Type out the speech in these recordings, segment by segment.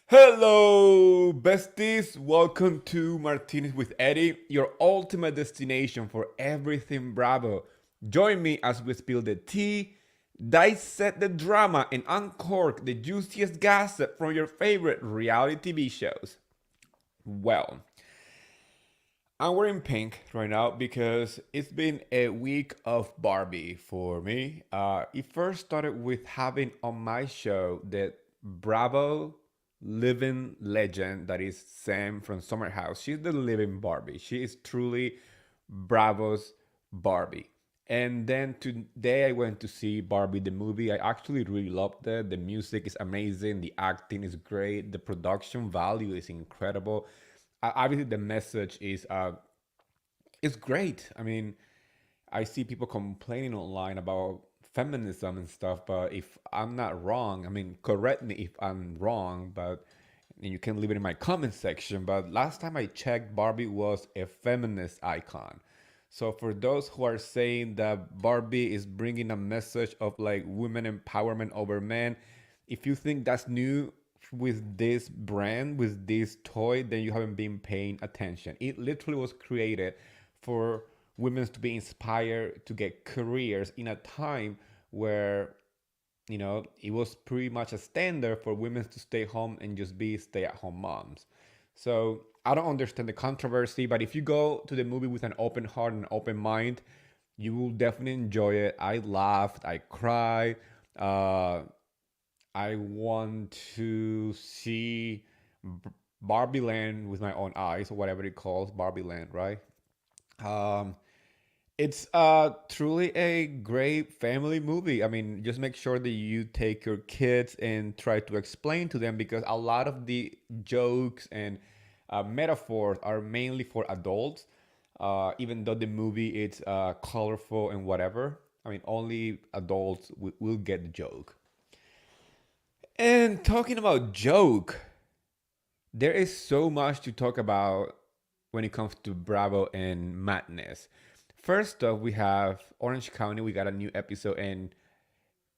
Hello, besties! Welcome to Martinez with Eddie, your ultimate destination for everything Bravo. Join me as we spill the tea, dissect the drama, and uncork the juiciest gossip from your favorite reality TV shows. Well, I'm wearing pink right now because it's been a week of Barbie for me. It first started with having on my show the Bravo living legend that is Sam from Summer House. She's the living Barbie. She is truly Bravo's Barbie. And then today I went to see Barbie the movie. I actually really loved it. The music is amazing, the acting is great, the production value is incredible. Obviously the message is it's great. I mean, I see people complaining online about feminism and stuff, but if I'm not wrong, I mean, correct me if I'm wrong, but and you can leave it in my comment section. But last time I checked, Barbie was a feminist icon. So for those who are saying that Barbie is bringing a message of like women empowerment over men, if you think that's new with this brand, with this toy, then you haven't been paying attention. It literally was created for women to be inspired to get careers in a time where it was pretty much a standard for women to stay home and just be stay-at-home moms. So I don't understand the controversy, but if you go to the movie with an open heart and open mind, you will definitely enjoy it. I laughed, I cried. Uh, I want to see Barbie Land with my own eyes, or whatever it calls Barbie Land, right? Um, it's truly a great family movie. I mean, just make sure that you take your kids and try to explain to them because a lot of the jokes and metaphors are mainly for adults. Even though the movie is colorful and whatever, I mean, only adults will get the joke. And talking about joke, there is so much to talk about when it comes to Bravo and Madness. First up, we have Orange County. We got a new episode, and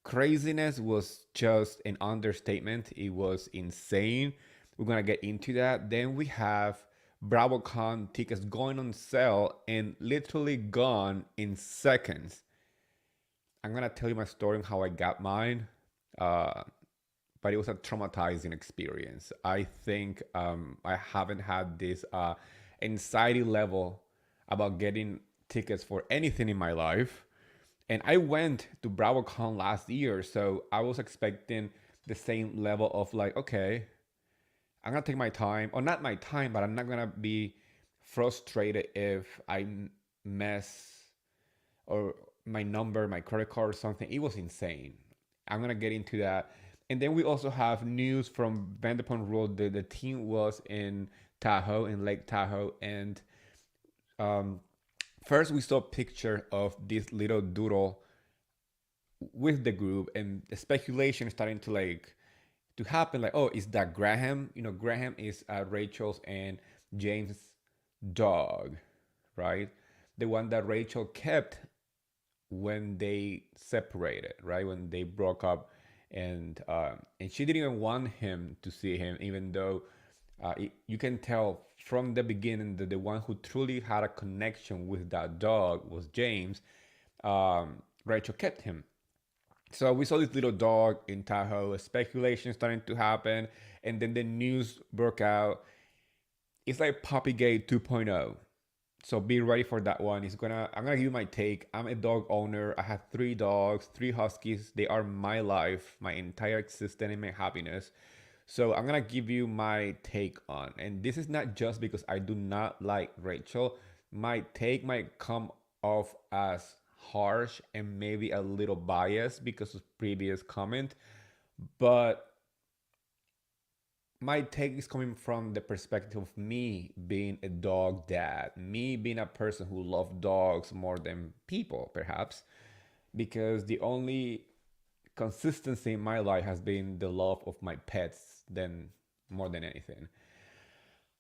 craziness was just an understatement. It was insane. We're gonna get into that. Then we have BravoCon tickets going on sale and literally gone in seconds. I'm gonna tell you my story on how I got mine. Uh, but it was a traumatizing experience. I think I haven't had this anxiety level about getting tickets for anything in my life. And I went to BravoCon last year, so I was expecting the same level of like, okay, I'm gonna take my time, or not my time, but I'm not gonna be frustrated if I mess or my number, my credit card or something. It was insane. I'm gonna get into that. And then we also have news from Vanderpump Rules. The team was in Tahoe, in Lake Tahoe, and um, first we saw a picture of this little doodle with the group, and the speculation is starting to happen. Like, oh, is that Graham? Graham is Rachel's and James' dog, right? The one that Rachel kept when they separated, right? When they broke up, and she didn't even want him to see him, even though you can tell from the beginning that the one who truly had a connection with that dog was James. Rachel kept him. So we saw this little dog in Tahoe, speculation starting to happen, and then the news broke out. It's like Puppygate 2.0. So be ready for that one. I'm gonna give you my take. I'm a dog owner. I have three dogs, three huskies. They are my life, my entire existence, and my happiness. So I'm gonna give you my take on. And this is not just because I do not like Rachel. My take might come off as harsh and maybe a little biased because of previous comment, but my take is coming from the perspective of me being a dog dad, me being a person who loves dogs more than people, perhaps, because the only consistency in my life has been the love of my pets than more than anything.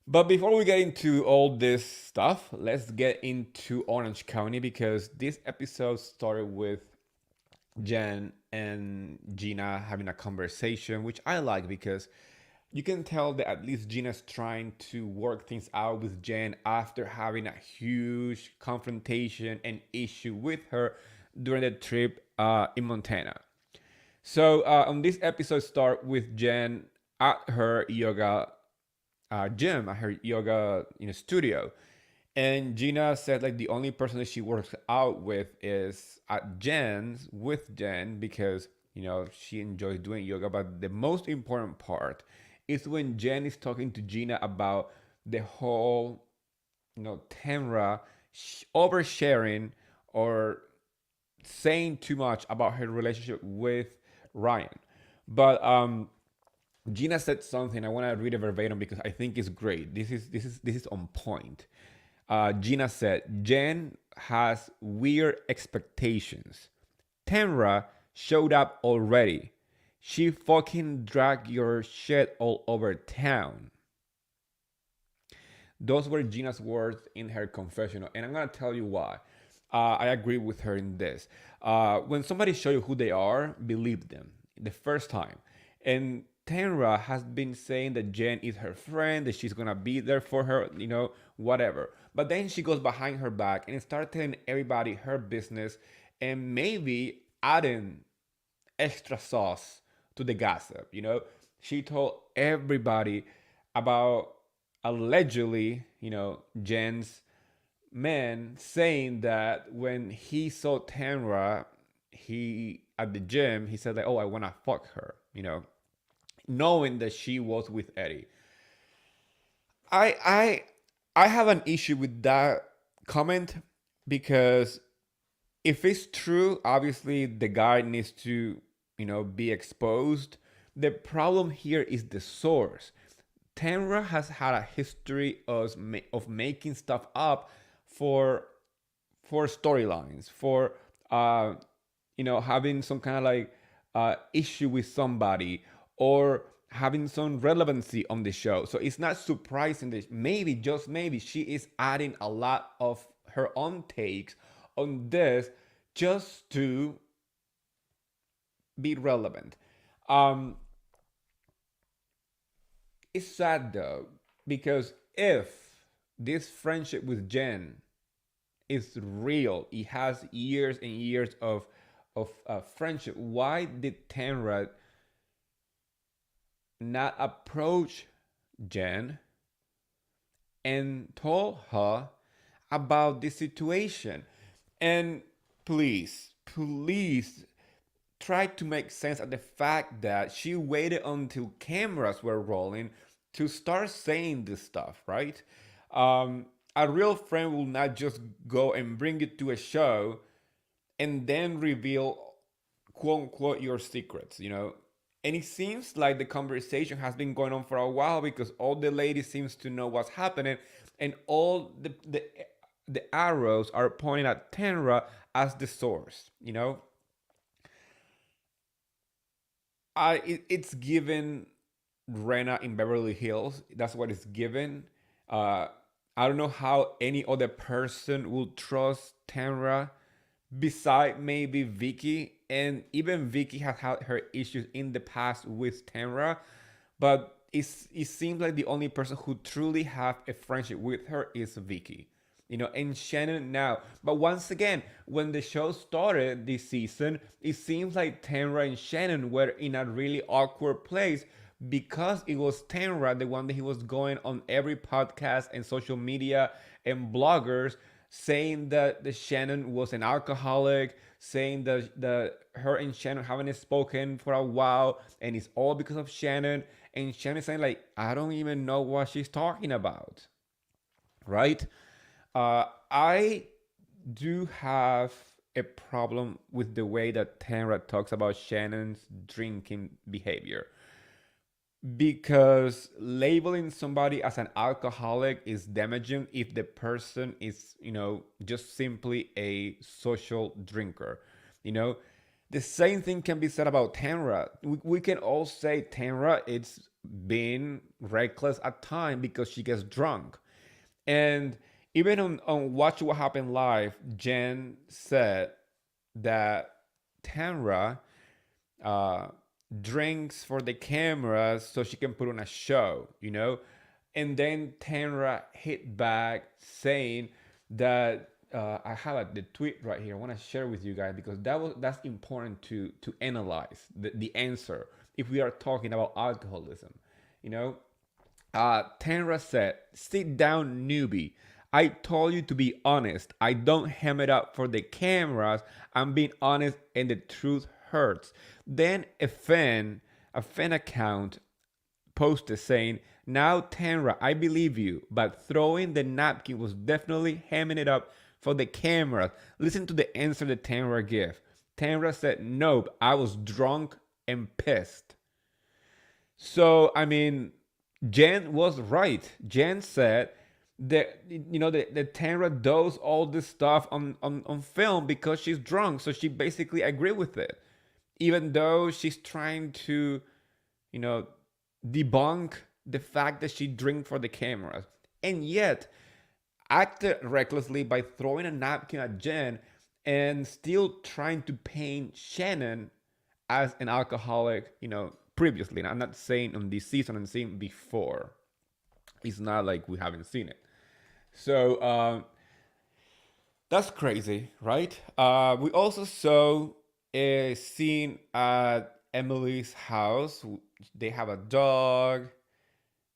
But before we get into all this stuff, let's get into Orange County because this episode started with Jen and Gina having a conversation, which I like because you can tell that at least Gina's trying to work things out with Jen after having a huge confrontation and issue with her during the trip in Montana. So on this episode, start with Jen at her yoga gym, at her yoga studio, and Gina said like the only person that she works out with is at Jen's with Jen because she enjoys doing yoga. But the most important part is when Jen is talking to Gina about the whole Tamra oversharing or saying too much about her relationship with Ryan. But Gina said something. I want to read it verbatim because I think it's great. This is on point. Gina said, "Jen has weird expectations. Tamra showed up already. She fucking dragged your shit all over town." Those were Gina's words in her confessional, and I'm gonna tell you why. I agree with her in this. When somebody show you who they are, believe them the first time. And Tenra has been saying that Jen is her friend, that she's gonna be there for her, whatever. But then she goes behind her back and starts telling everybody her business and maybe adding extra sauce to the gossip. She told everybody about allegedly, Jen's man saying that when he saw Tamra, he at the gym, he said like, "Oh, I wanna fuck her," knowing that she was with Eddie. I I I have an issue with that comment because if it's true, obviously the guy needs to, be exposed. The problem here is the source. Tamra has had a history of making stuff up for storylines, for having some kind of like issue with somebody or having some relevancy on the show. So it's not surprising that maybe, just maybe, she is adding a lot of her own takes on this just to be relevant. Um, it's sad though, because if this friendship with Jen is real, it has years and years of friendship, why did Tamra not approach Jen and told her about the situation? And please try to make sense of the fact that she waited until cameras were rolling to start saying this stuff, right? A real friend will not just go and bring you to a show and then reveal quote unquote your secrets. And it seems like the conversation has been going on for a while because all the ladies seems to know what's happening, and all the arrows are pointing at Tenra as the source. It's given Rena in Beverly Hills. That's what it's given. Uh, I don't know how any other person will trust Tamra beside maybe Vicky. And even Vicky has had her issues in the past with Tamra, but it seems like the only person who truly have a friendship with her is Vicky. And Shannon now. But once again, when the show started this season, it seems like Tamra and Shannon were in a really awkward place because it was Tamra, the one that he was going on every podcast and social media and bloggers saying that the Shannon was an alcoholic, saying that her and Shannon haven't spoken for a while, and it's all because of Shannon. And Shannon saying like, I don't even know what she's talking about, right? I do have a problem with the way that Tamra talks about Shannon's drinking behavior, because labeling somebody as an alcoholic is damaging if the person is just simply a social drinker. you know the same thing can be said about Tamra. We can all say Tamra it's being reckless at time because she gets drunk. And even on Watch What Happened Live, Jen said that Tamra drinks for the cameras so she can put on a show, you know? And then Tanra hit back saying that I have the tweet right here. I want to share with you guys because that's important to analyze the answer if we are talking about alcoholism. You know, Tanra said, "Sit down, newbie. I told you to be honest. I don't ham it up for the cameras. I'm being honest, and the truth hurts." Then a fan account posted saying, "Now, Tanra, I believe you, but throwing the napkin was definitely hamming it up for the camera." Listen to the answer that Tanra gave. Tanra said, "Nope, I was drunk and pissed." So, I mean, Jen was right. Jen said that, that Tanra does all this stuff on film because she's drunk. So she basically agreed with it. Even though she's trying to, you know, debunk the fact that she drank for the cameras. And yet, acted recklessly by throwing a napkin at Jen and still trying to paint Shannon as an alcoholic, previously. And I'm not saying on this season, I'm saying before. It's not like we haven't seen it. So that's crazy, right? We also saw a scene at Emily's house. They have a dog.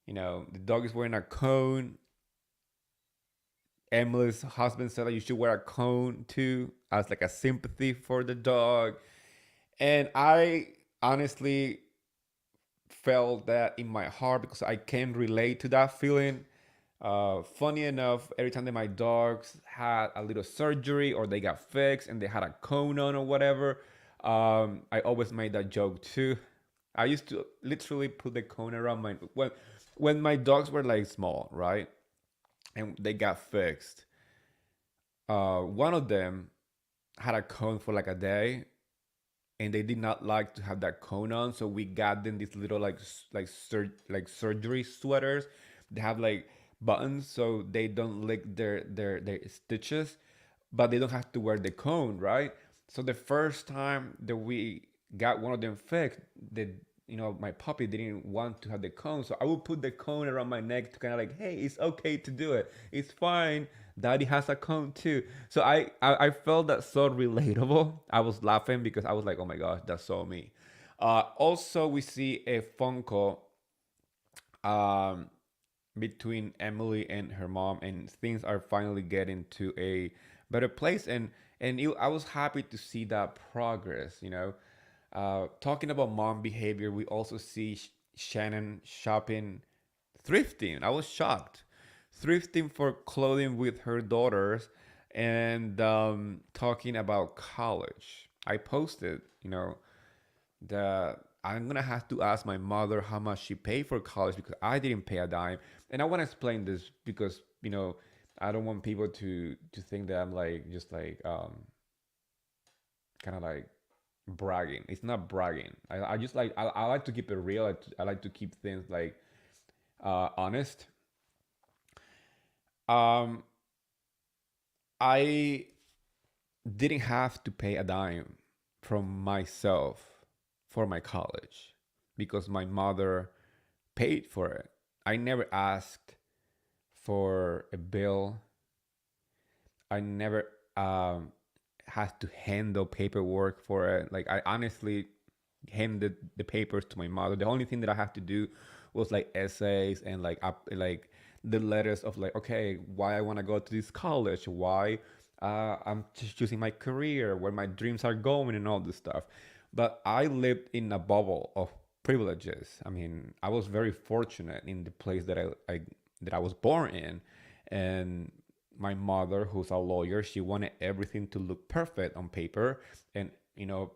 The dog is wearing a cone. Emily's husband said that you should wear a cone too, as like a sympathy for the dog. And I honestly felt that in my heart because I can relate to that feeling. Funny enough, every time that my dogs had a little surgery or they got fixed and they had a cone on or whatever, I always made that joke too. I used to literally put the cone around when my dogs were like small, right? And they got fixed. One of them had a cone for like a day, and they did not like to have that cone on, so we got them these little like surgery sweaters. They have like buttons so they don't lick their stitches, but they don't have to wear the cone, right? So the first time that we got one of them fixed, my puppy didn't want to have the cone, so I would put the cone around my neck to kind of like, hey, it's okay to do it. It's fine. Daddy has a cone too. So I felt that so relatable. I was laughing because I was like, oh my gosh, that's so me. Also, we see a Funko um, between Emily and her mom, and things are finally getting to a better place. And I was happy to see that progress. Talking about mom behavior, we also see Shannon shopping, thrifting. I was shocked, thrifting for clothing with her daughters, and talking about college. I posted, the I'm gonna have to ask my mother how much she paid for college because I didn't pay a dime. And I want to explain this because I don't want people to think that I'm like just like kind of like bragging. It's not bragging. I just like I like to keep it real. I like to keep things like honest. Um, I didn't have to pay a dime from myself for my college because my mother paid for it. I never asked for a bill. I never had to handle paperwork for it. Like I honestly handed the papers to my mother. The only thing that I had to do was like essays and like the letters of like, okay, why I want to go to this college, why I'm just choosing my career, where my dreams are going, and all this stuff. But I lived in a bubble of privileges. I mean, I was very fortunate in the place that I was born in, and my mother, who's a lawyer, she wanted everything to look perfect on paper and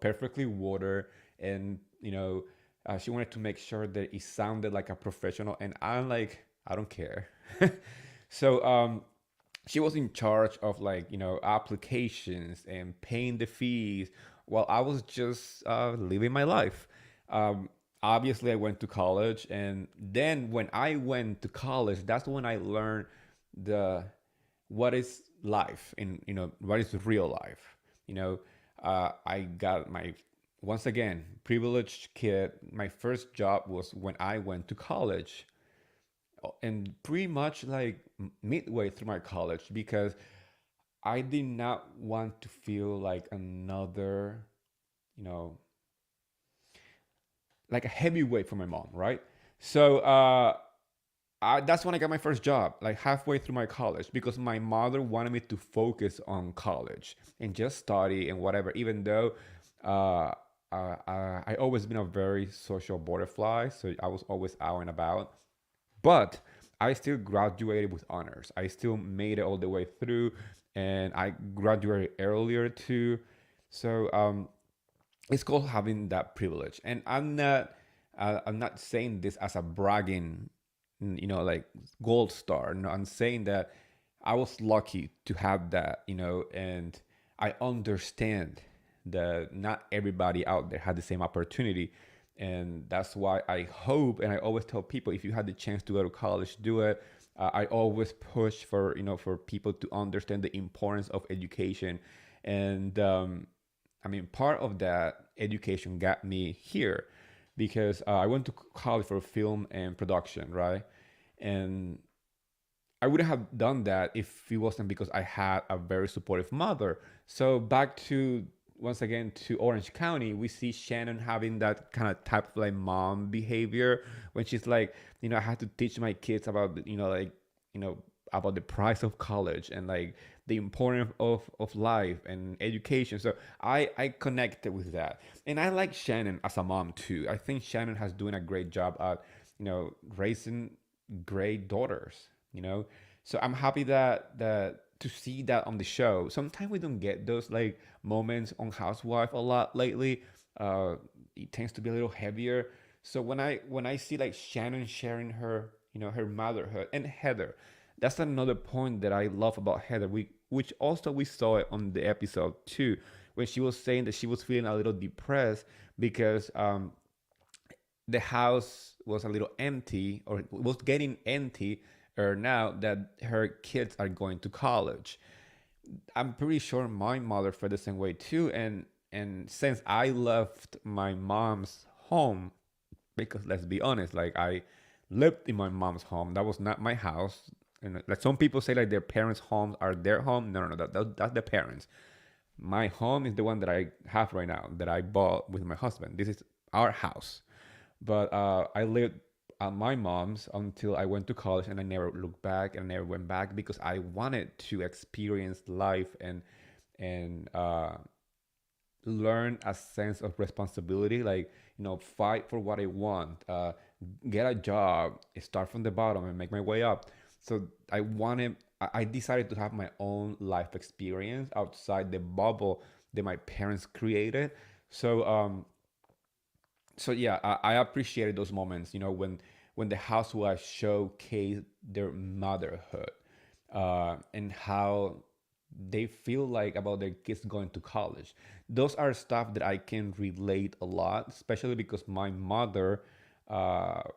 perfectly watered, and she wanted to make sure that it sounded like a professional. And I'm like, I don't care. So she was in charge of like applications and paying the fees while I was just living my life. Obviously, I went to college, and then when I went to college, that's when I learned the what is life and what is real life. I got my once again, privileged kid. My first job was when I went to college, and pretty much like midway through my college, because I did not want to feel like another, you know, like a heavyweight for my mom, right? So that's when I got my first job, like halfway through my college, because my mother wanted me to focus on college and just study and whatever. Even though uh, I always been a very social butterfly, so I was always out and about. But I still graduated with honors. I still made it all the way through, and I graduated earlier too. So it's called having that privilege. And I'm not saying this as a bragging, like gold star. No, I'm saying that I was lucky to have that, and I understand that not everybody out there had the same opportunity. And that's why I hope, and I always tell people, if you had the chance to go to college, do it. I always push for, for people to understand the importance of education. And I mean, part of that education got me here, because I went to college for film and production, right? And I wouldn't have done that if it wasn't because I had a very supportive mother. So back to, once again, to Orange County, we see Shannon having that kind of type of like mom behavior, when she's like, I had to teach my kids about, you know about the price of college, and like the importance of life and education. So I connected with that, and I like Shannon as a mom too. I think Shannon has doing a great job at, raising great daughters, so I'm happy that to see that on the show. Sometimes we don't get those like moments on Housewife a lot lately. It tends to be a little heavier. So when I see like Shannon sharing her, her motherhood, and Heather, that's another point that I love about Heather. Which also we saw it on the episode too, when she was saying that she was feeling a little depressed because the house was a little empty, or was getting empty, or now that her kids are going to college. I'm pretty sure my mother felt the same way too. And since I left my mom's home, because let's be honest, like I lived in my mom's home, that was not my house. And like some people say, like their parents' homes are their home. No, no, no, that's the parents. My home is the one that I have right now, that I bought with my husband. This is our house. But I lived at my mom's until I went to college, and I never looked back, and I never went back, because I wanted to experience life and learn a sense of responsibility, like, fight for what I want, get a job, start from the bottom and make my way up. So I decided to have my own life experience outside the bubble that my parents created. So yeah, I appreciated those moments, when the housewives showcase their motherhood, and how they feel like about their kids going to college. Those are stuff that I can relate a lot, especially because my mother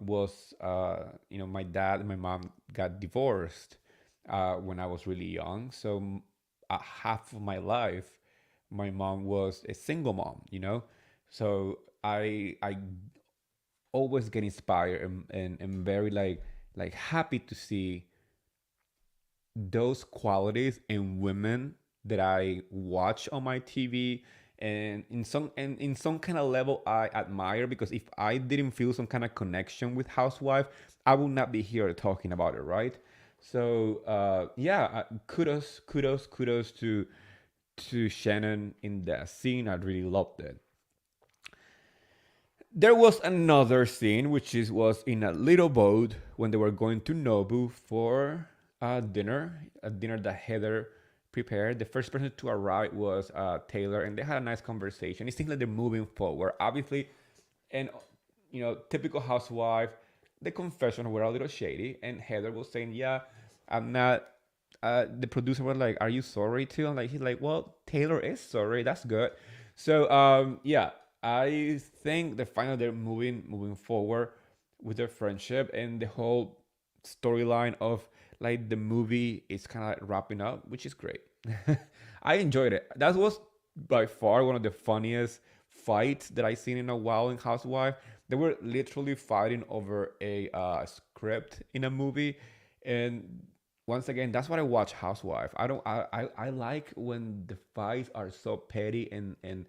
was, my dad and my mom got divorced when I was really young. So half of my life, my mom was a single mom, So I always get inspired, and very like happy to see those qualities in women that I watch on my TV, and in some kind of level I admire, because if I didn't feel some kind of connection with housewife, I would not be here talking about it, right? So yeah, kudos to Shannon in that scene. I really loved it. There was another scene, which was in a little boat when they were going to Nobu for a dinner that Heather prepared. The first person to arrive was Taylor, and they had a nice conversation. It seems like they're moving forward, obviously, and typical housewife. The confession were a little shady, and Heather was saying, "Yeah, I'm not." The producer was like, "Are you sorry too?" And like he's like, "Well, Taylor is sorry. That's good." So yeah, I think the final they're moving forward with their friendship, and the whole storyline of like the movie is kind of like wrapping up, which is great. I enjoyed it. That was by far one of the funniest fights that I seen in a while in Housewife. They were literally fighting over a script in a movie, and once again, that's what I watch Housewife. I don't. I like when the fights are so petty and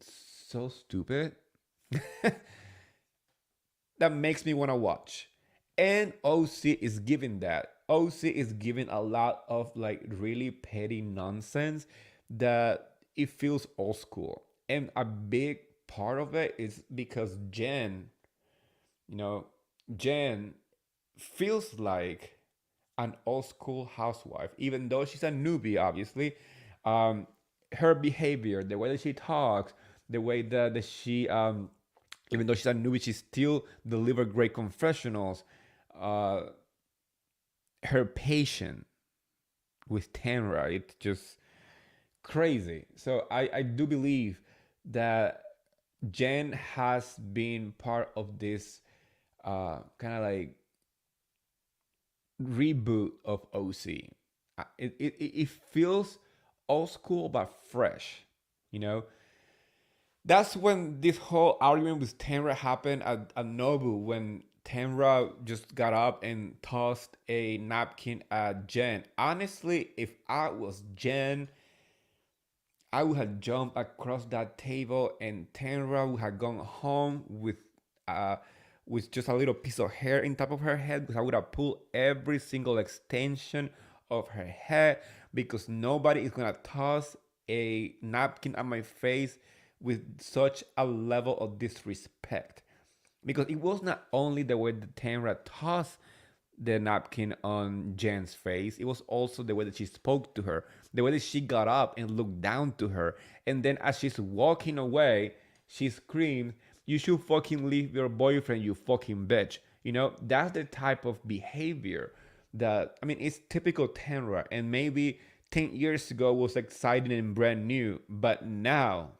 so stupid that makes me want to watch. And OC is giving that. OC is giving a lot of like really petty nonsense that it feels old school. And a big part of it is because you know, Jen feels like an old school housewife, even though she's a newbie, obviously. Um, Her behavior, the way that she talks, the way that she, even though she's a newbie, she still deliver great confessionals. Uh, Her patience with Tamra, it's just crazy. So I do believe that Jen has been part of this kind of like reboot of OC. It feels old school but fresh, you know. That's when this whole argument with Tamra happened at Nobu when Tamra just got up and tossed a napkin at Jen. Honestly, if I was Jen, I would have jumped across that table and Tamra would have gone home uh with just a little piece of hair in top of her head because I would have pulled every single extension of her head because nobody is gonna toss a napkin at my face with such a level of disrespect. Because it was not only the way that Tamra tossed the napkin on Jen's face, it was also the way that she spoke to her, the way that she got up and looked down to her. And then as she's walking away, she screams, "You should fucking leave your boyfriend, you fucking bitch." You know, that's the type of behavior that, I mean, it's typical Tamra. And maybe 10 years ago was exciting and brand new, but now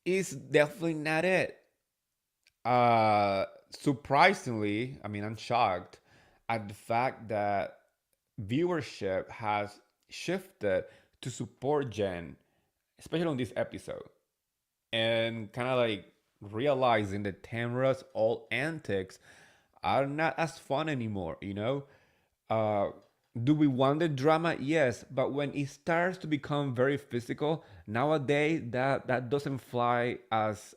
it's definitely not it. Surprisingly, I mean, I'm shocked at the fact that viewership has shifted to support Jen, especially on this episode, and kind of like realizing that Tamra's old antics are not as fun anymore, you know? Uh, do we want the drama? Yes, but when it starts to become very physical nowadays, that doesn't fly as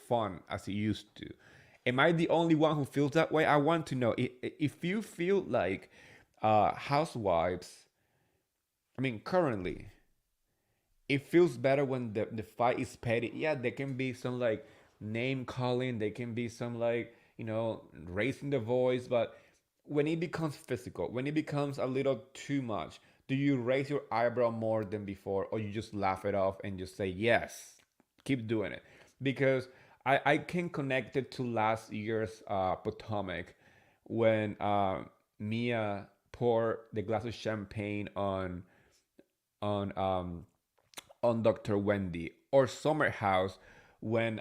fun as it used to. Am I the only one who feels that way? I want to know if you feel like Housewives. I mean, currently, it feels better when the fight is petty. Yeah, there can be some like name calling, there can be some like, raising the voice, but when it becomes physical, when it becomes a little too much, do you raise your eyebrow more than before, or you just laugh it off and just say yes, keep doing it? Because I can connect it to last year's Potomac when Mia poured the glass of champagne on um, on Dr. Wendy, or Summer House when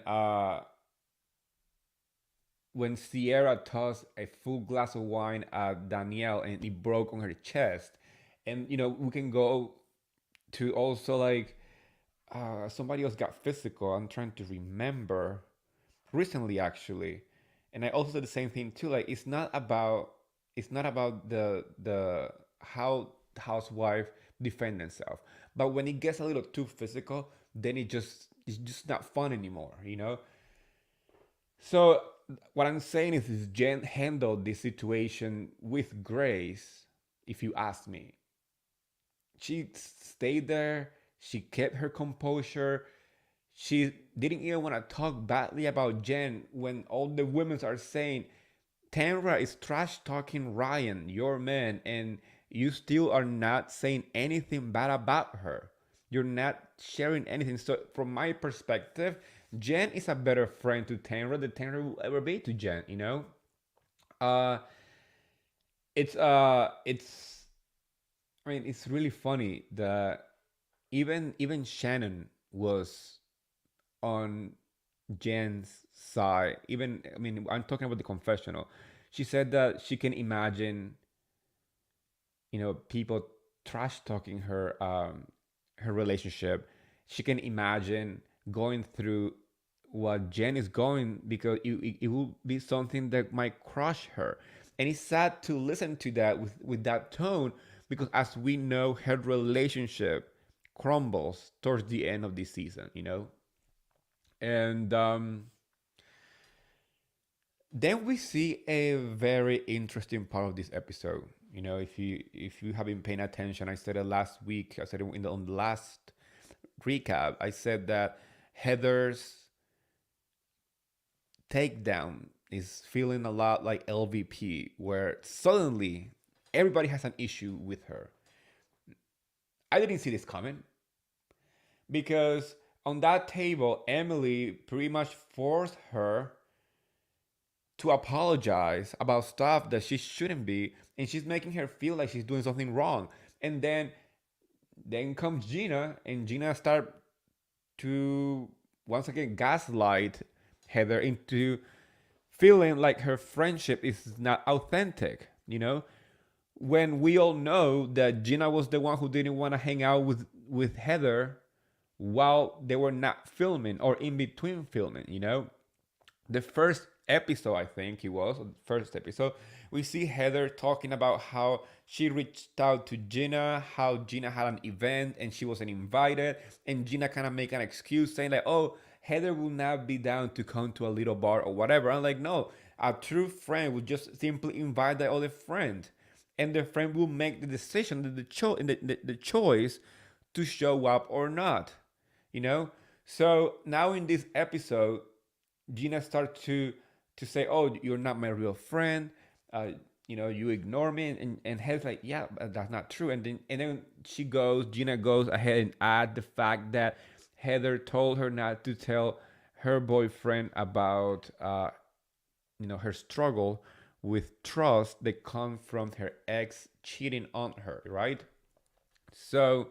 Sierra tossed a full glass of wine at Danielle and it broke on her chest. And we can go to also like somebody else got physical. I'm trying to remember recently actually, and I also said the same thing too. Like it's not about the how the housewife defend themselves, but when it gets a little too physical, then it's just not fun anymore. So what I'm saying is Jen handled this situation with grace. If you ask me, she stayed there. She kept her composure. She didn't even want to talk badly about Jen when all the women are saying Tamra is trash talking Ryan, your man, and you still are not saying anything bad about her. You're not sharing anything. So, from my perspective, Jen is a better friend to Tamra than Tamra will ever be to Jen. Uh, it's. I mean, it's really funny that even Shannon was on Jen's side. Even, I mean, I'm talking about the confessional. She said that she can imagine, people trash talking her relationship, she can imagine going through what Jen is going, because it will be something that might crush her. And it's sad to listen to that with that tone, because as we know, her relationship crumbles towards the end of this season, you know? And then we see a very interesting part of this episode. You know, if you have been paying attention, I said it last week. I said it on the last recap. I said that Heather's takedown is feeling a lot like LVP, where suddenly everybody has an issue with her. I didn't see this coming, because on that table, Emily pretty much forced her to apologize about stuff that she shouldn't be, and she's making her feel like she's doing something wrong. And then comes Gina, and Gina start to once again gaslight Heather into feeling like her friendship is not authentic, you know? When we all know that Gina was the one who didn't want to hang out with Heather while they were not filming or in between filming, you know? The first episode, I think it was, the first episode, we see Heather talking about how she reached out to Gina, how Gina had an event and she wasn't invited, and Gina kind of make an excuse saying like, oh, Heather will not be down to come to a little bar or whatever. I'm like, no, a true friend would just simply invite the other friend, and the friend will make the decision, the choice to show up or not, you know. So now in this episode, Gina starts to say, "Oh, you're not my real friend. Uh, you ignore me." And Heather's like, "Yeah, but that's not true." And then Gina goes ahead and add the fact that Heather told her not to tell her boyfriend about her struggle with trust that comes from her ex cheating on her, right? So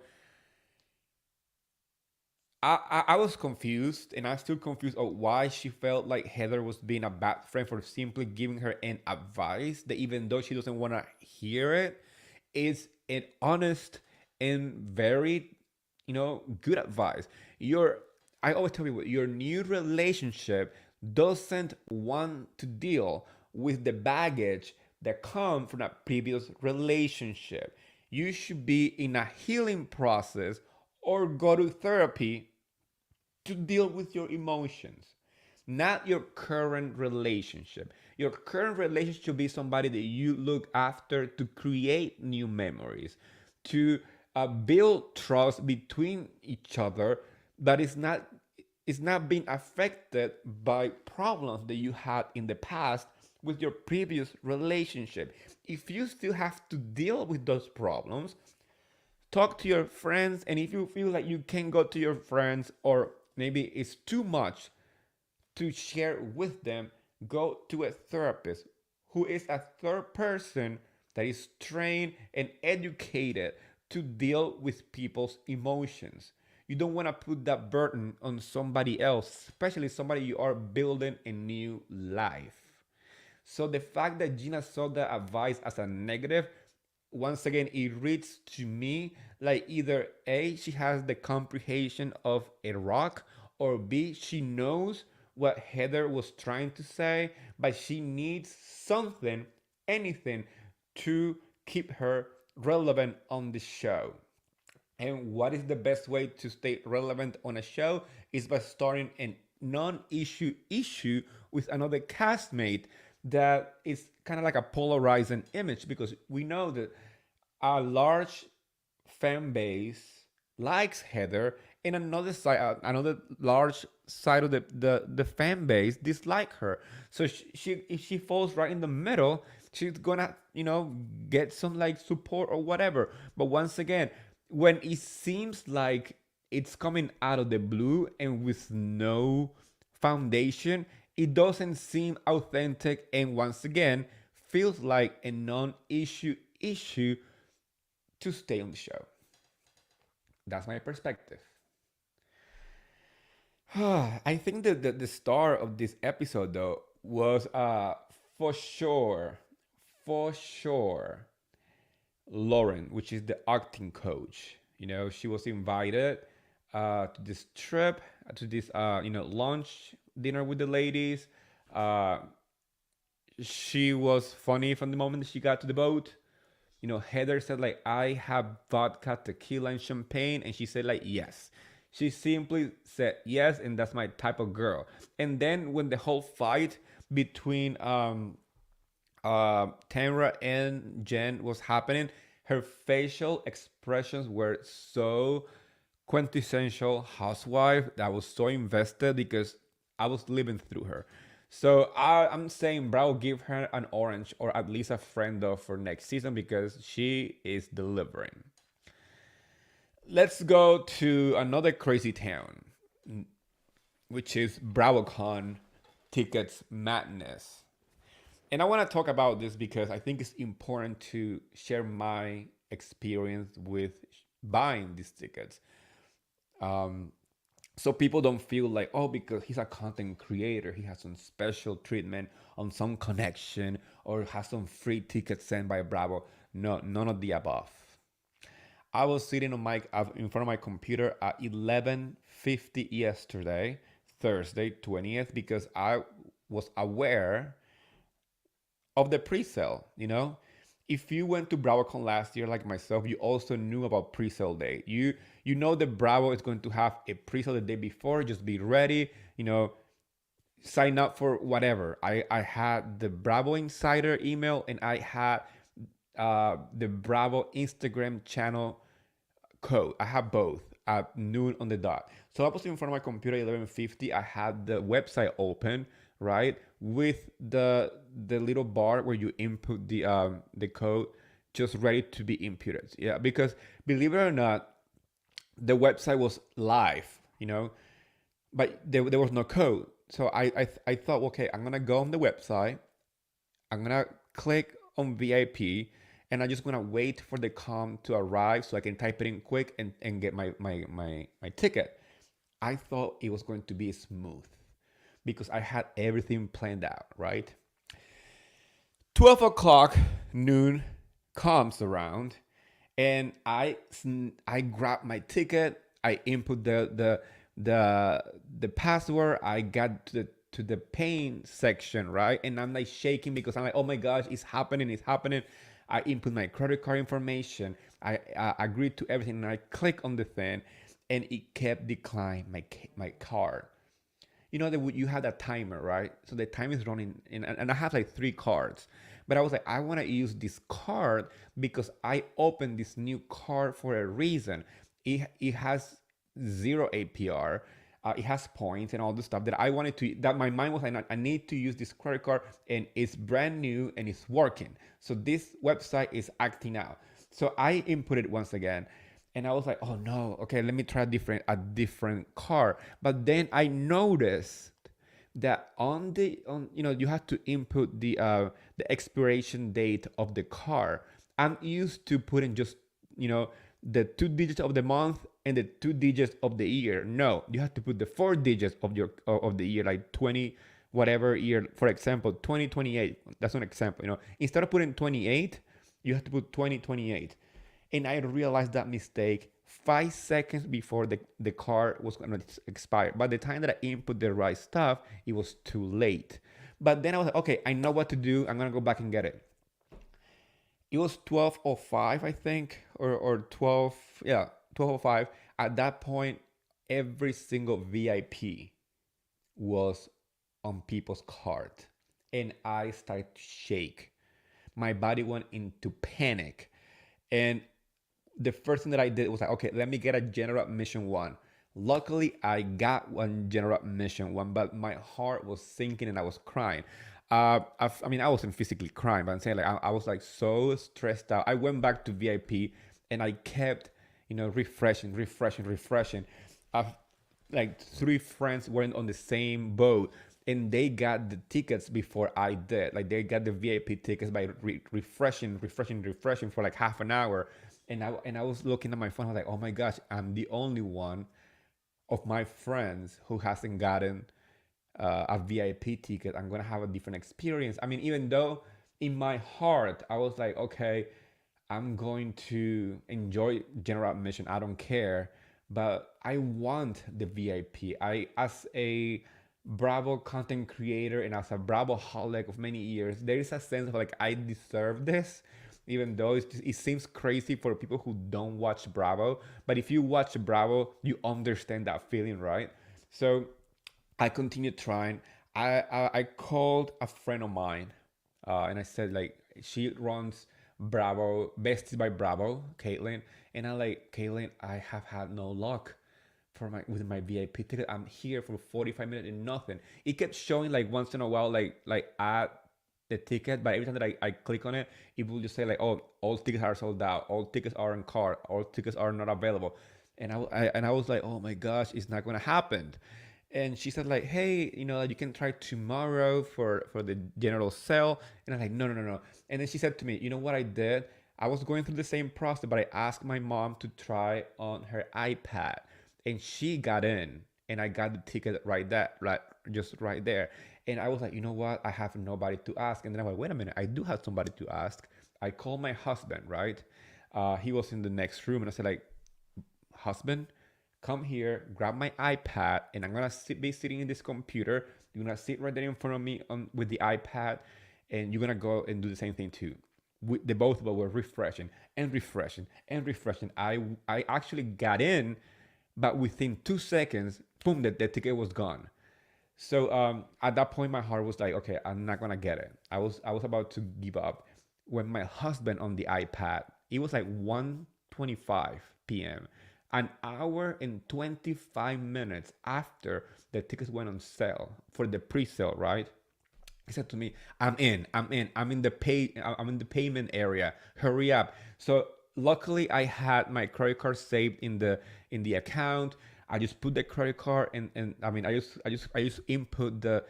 I was confused, and I'm still confused of why she felt like Heather was being a bad friend for simply giving her an advice that, even though she doesn't want to hear it, is an honest and very, good advice. I always tell people, your new relationship doesn't want to deal with the baggage that come from a previous relationship. You should be in a healing process or go to therapy to deal with your emotions, not your current relationship. Your current relationship should be somebody that you look after to create new memories, to build trust between each other, but it's not being affected by problems that you had in the past with your previous relationship. If you still have to deal with those problems, talk to your friends. And if you feel like you can't go to your friends, or maybe it's too much to share with them, go to a therapist who is a third person that is trained and educated to deal with people's emotions. You don't want to put that burden on somebody else, especially somebody you are building a new life. So the fact that Gina saw that advice as a negative, once again, it reads to me like either A, she has the comprehension of a rock, or B, she knows what Heather was trying to say, but she needs something, anything, to keep her relevant on the show. And what is the best way to stay relevant on a show is by starting a non-issue with another castmate that is kind of like a polarizing image, because we know that a large fan base likes Heather, and another large side of the fan base dislike her. So if she falls right in the middle, she's gonna get some like support or whatever. But once again, when it seems like it's coming out of the blue and with no foundation, it doesn't seem authentic, and once again feels like a non-issue to stay on the show. That's my perspective. I think that the star of this episode, though, was for sure, for sure, Lauren, which is the acting coach. She was invited to this trip, to this lunch dinner with the ladies. Uh, she was funny from the moment she got to the boat. Heather said like, I have vodka, tequila, and champagne, and she said like yes. She simply said yes, and that's my type of girl. And then when the whole fight between Tamra and Jen was happening, her facial expressions were so quintessential housewife that I was so invested because I was living through her. So I'm saying, bro, give her an orange or at least a friend though for next season because she is delivering. Let's go to another crazy town, which is BravoCon tickets madness. And I want to talk about this because I think it's important to share my experience with buying these tickets. Um, so people don't feel like, oh, because he's a content creator, he has some special treatment on some connection or has some free tickets sent by Bravo. No, none of the above. I was sitting in front of my computer at 11:50 yesterday, Thursday 20th, because I was aware of the pre-sale. If you went to BravoCon last year like myself, you also knew about pre-sale day. You know that Bravo is going to have a pre-sale the day before. Just be ready. Sign up for whatever. I had the Bravo Insider email and I had the Bravo Instagram channel code. I have both at noon on the dot. So I was in front of my computer at 11:50. I had the website open, right, with the little bar where you input the code, just ready to be inputted. Yeah, because believe it or not, the website was live, but there was no code. So I thought, okay, I'm gonna go on the website. I'm gonna click on VIP, and I'm just gonna wait for the com to arrive so I can type it in quick and get my ticket. I thought it was going to be smooth because I had everything planned out, right? 12 o'clock noon comes around, and I grab my ticket. I input the password. I got to the paying section, right? And I'm like shaking because I'm like, oh my gosh, it's happening. I input my credit card information. I agreed to everything, and I click on the thing, and it kept declining my card. That you have that timer, right? So the time is running, and I have like three cards, but I was like, I want to use this card because I opened this new card for a reason. It has zero APR. It has points and all the stuff that I wanted to. That my mind was like, I need to use this credit card, and it's brand new and it's working. So this website is acting out. So I input it once again, and I was like, oh no, okay, let me try a different car. But then I noticed that you have to input the expiration date of the car. I'm used to putting just the two digits of the month and the two digits of the year. No, you have to put the four digits of the year, like 20 whatever year. For example, 2028. That's an example. Instead of putting 28, you have to put 2028. And I realized that mistake 5 seconds before the card was going to expire. By the time that I input the right stuff, it was too late. But then I was like, okay, I know what to do. I'm going to go back and get it. It was 12:05, I think, or 12, yeah, 12:05. At that point, every single VIP was on people's card. And I started to shake. My body went into panic. And the first thing that I did was like, okay, let me get a general admission one. Luckily, I got one general admission one, but my heart was sinking and I was crying. I mean, I wasn't physically crying, but I'm saying like I was like so stressed out. I went back to VIP and I kept, refreshing. Like three friends weren't on the same boat, and they got the tickets before I did. Like they got the VIP tickets by refreshing for like half an hour. And I was looking at my phone. I was like, oh my gosh, I'm the only one of my friends who hasn't gotten a VIP ticket. I'm gonna have a different experience. I mean, even though in my heart I was like, okay, I'm going to enjoy general admission. I don't care. but I want the VIP. As a Bravo content creator and as a Bravo holic of many years, there is a sense of like I deserve this, even though it seems crazy for people who don't watch Bravo. But if you watch Bravo, you understand that feeling, right? So I continued trying. I called a friend of mine, and I said like she runs Bravo Besties by Bravo, Caitlin, and I like Caitlin. I have had no luck for my with my VIP ticket. I'm here for 45 minutes and nothing. It kept showing like once in a while like add the ticket, but every time that I click on it, it will just say like, oh, all tickets are sold out, all tickets are in cart, all tickets are not available, and I was like, oh my gosh, it's not gonna happen. And she said like, hey, you can try tomorrow for the general sale. And I'm like, no, no, no, no. And then she said to me, you know what I did? I was going through the same process, but I asked my mom to try on her iPad, and she got in, and I got the ticket right there, right, just right there. And I was like, you know what? I have nobody to ask. And then I'm like, wait a minute, I do have somebody to ask. I called my husband, right? He was in the next room, and I said like, husband, come here, grab my iPad, and I'm gonna be sitting in this computer. You're gonna sit right there in front of me with the iPad, and you're gonna go and do the same thing too. The both of us were refreshing and refreshing and refreshing. I actually got in, but within 2 seconds, boom, the ticket was gone. So at that point, my heart was like, okay, I'm not gonna get it. I was about to give up when my husband on the iPad. It was like 1:25 p.m. An hour and 25 minutes after the tickets went on sale for the pre-sale, right? He said to me, I'm in the I'm in the payment area. Hurry up." So luckily I had my credit card saved in the account. I just put the credit card, and I mean I just input the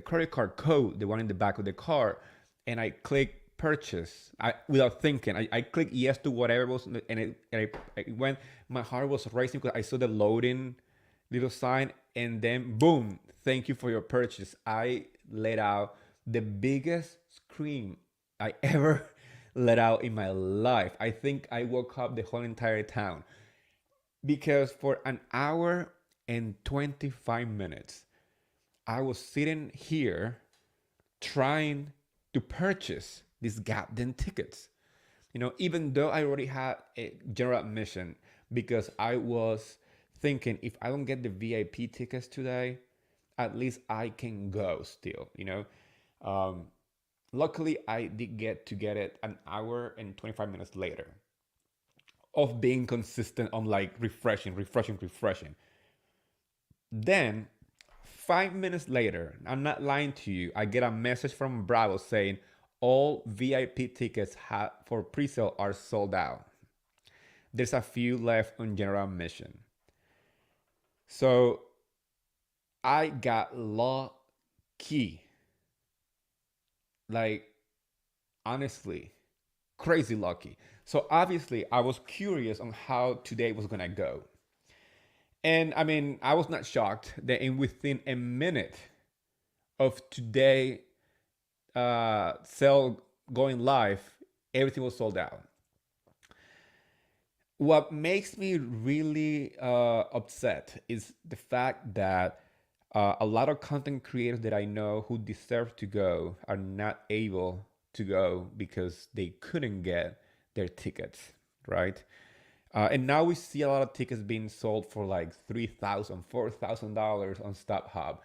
credit card code, the one in the back of the car, and I click purchase. Without thinking, I click yes to whatever was, and it went. My heart was racing because I saw the loading little sign, and then boom, thank you for your purchase. I let out the biggest scream I ever let out in my life. I think I woke up the whole entire town because for an hour and 25 minutes I was sitting here trying to purchase these goddamn tickets. Even though I already had a general admission, because I was thinking if I don't get the VIP tickets today, at least I can go still. Um, Luckily, I did get it an hour and 25 minutes later of being consistent on like refreshing, refreshing, refreshing. Then 5 minutes later, I'm not lying to you, I get a message from Bravo saying all VIP tickets for pre-sale are sold out. There's a few left on general admission. So I got lucky. Like, honestly, crazy lucky. So obviously, I was curious on how today was gonna go. And I mean, I was not shocked that within a minute of today sale going live, everything was sold out. What makes me really upset is the fact that a lot of content creators that I know who deserve to go are not able to go because they couldn't get their tickets, right? And now we see a lot of tickets being sold for like $3,000, $4,000 on StubHub,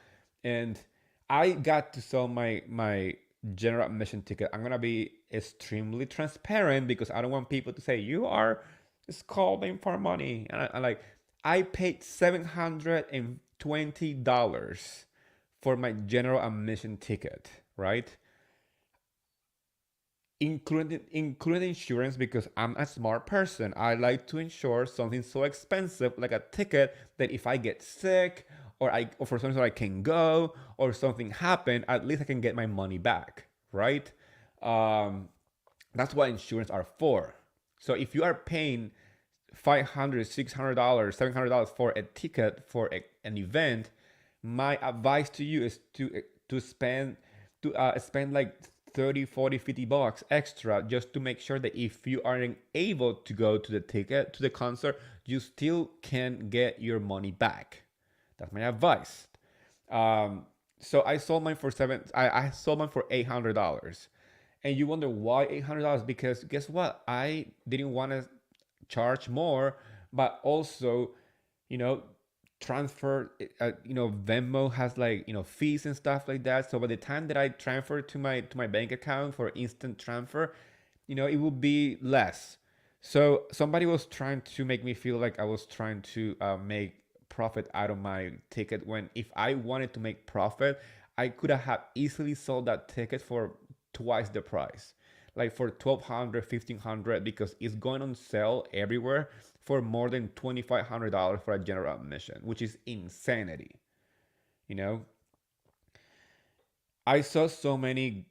and I got to sell my general admission ticket. I'm gonna be extremely transparent because I don't want people to say you are scalding for money. And I paid $720 for my general admission ticket, right? Including insurance, because I'm a smart person. I like to insure something so expensive like a ticket that if I get sick or for something so I can go or something happen, at least I can get my money back, right? Um, that's what insurance are for. So if you are paying $500, $600, $700 for a ticket for an event, my advice to you is to spend like 30, 40, $50 extra just to make sure that if you aren't able to go to the ticket to the concert, you still can get your money back. That's my advice. Um, so I sold mine for I sold mine for $800. And you wonder why $800? Because guess what? I didn't want to charge more, but also, you know, transfer. Venmo has like fees and stuff like that. So by the time that I transfer to my bank account for instant transfer, it will be less. So somebody was trying to make me feel like I was trying to make profit out of my ticket, when if I wanted to make profit, I could have easily sold that ticket for twice the price, like for 1,200, 1,500, because it's going on sale everywhere for more than $2,500 for a general admission, which is insanity. You know, I saw so many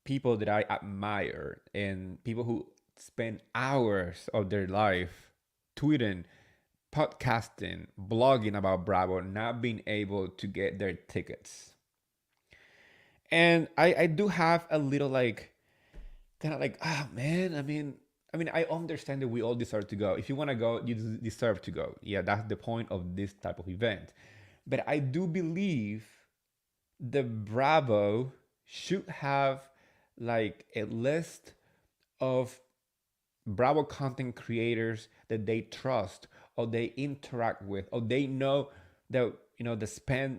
people that I admire and people who spend hours of their life tweeting, podcasting, blogging about Bravo, not being able to get their tickets. And I do have a little like kind of like, man, I mean I understand that we all deserve to go. If you want to go, you deserve to go. Yeah, that's the point of this type of event. But I do believe the Bravo should have like a list of Bravo content creators that they trust or they interact with or they know that they spend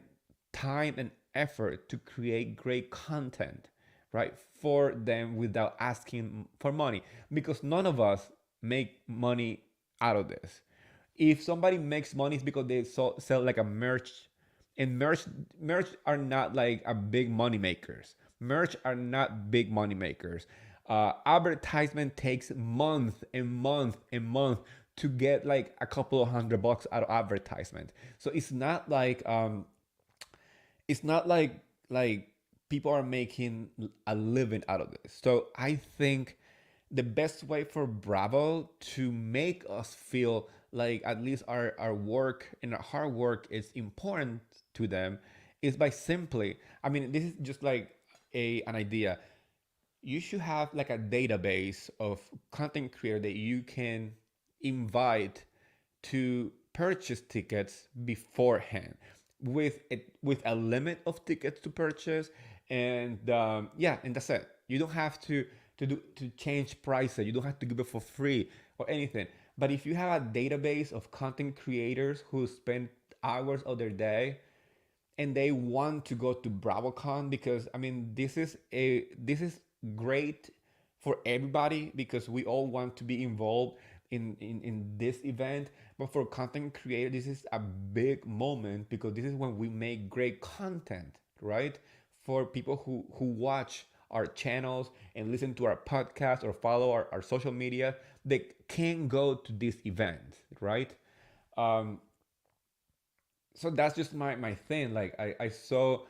time and effort to create great content, right, for them without asking for money, because none of us make money out of this. If somebody makes money, it's because they sell like a merch, and merch are not like a big money makers. Merch are not big money makers. Advertisement takes month and month and month to get like a couple of $100 out of advertisement. So it's not like people are making a living out of this. So I think the best way for Bravo to make us feel like at least our work and our hard work is important to them is by simply, I mean, this is just like an idea. You should have like a database of content creator that you can invite to purchase tickets beforehand, with a limit of tickets to purchase. And yeah, and that's it. You don't have to change prices. You don't have to give it for free or anything. But if you have a database of content creators who spend hours of their day and they want to go to BravoCon, because I mean this is great for everybody, because we all want to be involved in this event. But for content creator, this is a big moment, because this is when we make great content, right? For people who watch our channels and listen to our podcast or follow our social media, they can go to this event, right? um, so that's just my thing. Like I saw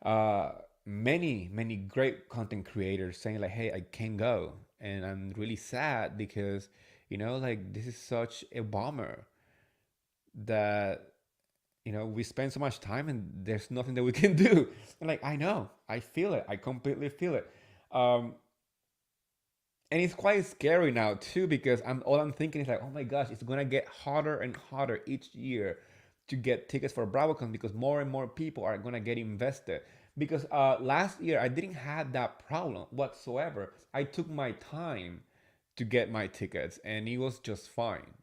uh many great content creators saying like, hey, I can't go, and I'm really sad because like this is such a bummer that we spend so much time and there's nothing that we can do. And like, I know, I feel it, I completely feel it. um and it's quite scary now too, because I'm thinking is like, oh my gosh, it's gonna get harder and harder each year to get tickets for BravoCon, because more and more people are gonna get invested. Because last year I didn't have that problem whatsoever. I took my time to get my tickets and it was just fine.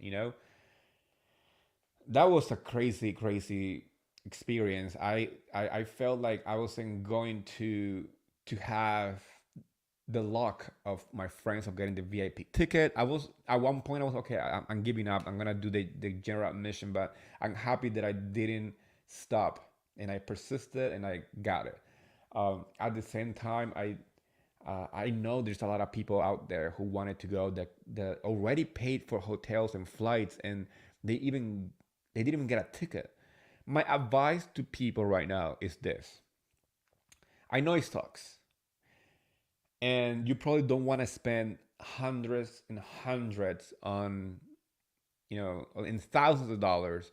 That was a crazy experience. I felt like I wasn't going to have the luck of my friends of getting the VIP ticket. I was at one point I was okay. I'm giving up. I'm gonna do the general admission, but I'm happy that I didn't stop and I persisted and I got it. At the same time, I know there's a lot of people out there who wanted to go that already paid for hotels and flights, and they didn't even get a ticket. My advice to people right now is this: I know it sucks, and you probably don't want to spend hundreds and hundreds on in thousands of dollars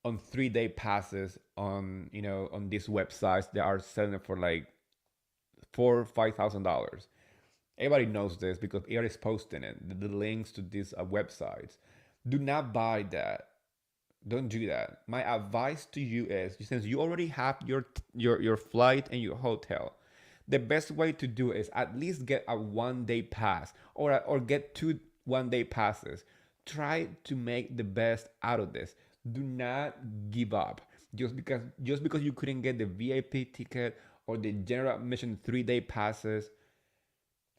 on 3-day passes on on these websites that are selling it for like $4,000-$5,000. Everybody knows this because everybody's posting it. The links to these websites. Do not buy that. Don't do that. My advice to you is, since you already have your flight and your hotel, the best way to do it is at least get a 1 day pass, or get 2 1 day passes. Try to make the best out of this. Do not give up just because you couldn't get the VIP ticket or the general admission 3 day passes.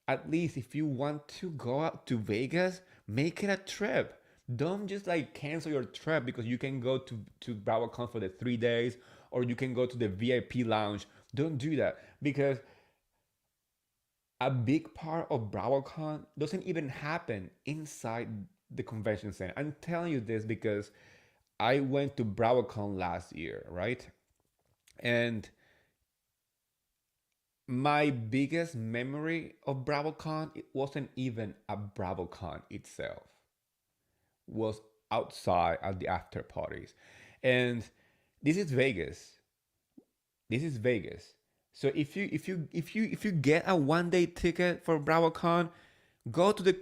At least if you want to go out to Vegas, make it a trip. Don't just like cancel your trip because you can go to BravoCon for the 3 days, or you can go to the VIP lounge. Don't do that, because a big part of BravoCon doesn't even happen inside the convention center. I'm telling you this because I went to BravoCon last year, right? And my biggest memory of BravoCon, it wasn't even a BravoCon itself. Was outside at the after parties. And this is Vegas. This is Vegas. So if you get a 1 day ticket for BravoCon, go to the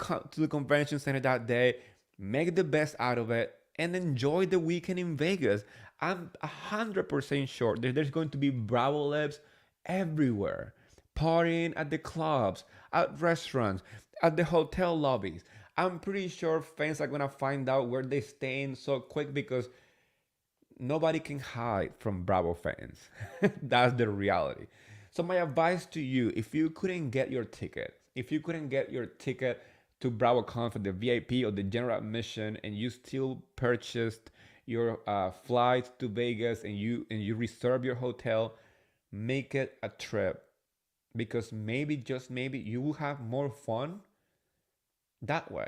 convention center that day, make the best out of it, and enjoy the weekend in Vegas. I'm 100% sure that there's going to be Bravo Labs everywhere, partying at the clubs, at restaurants, at the hotel lobbies. I'm pretty sure fans are gonna find out where they staying so quick because nobody can hide from Bravo fans. That's the reality. So my advice to you, if you couldn't get your ticket to BravoCon for the VIP or the general admission, and you still purchased your flights to Vegas, and you reserve your hotel, make it a trip, because maybe, just maybe, you will have more fun that way.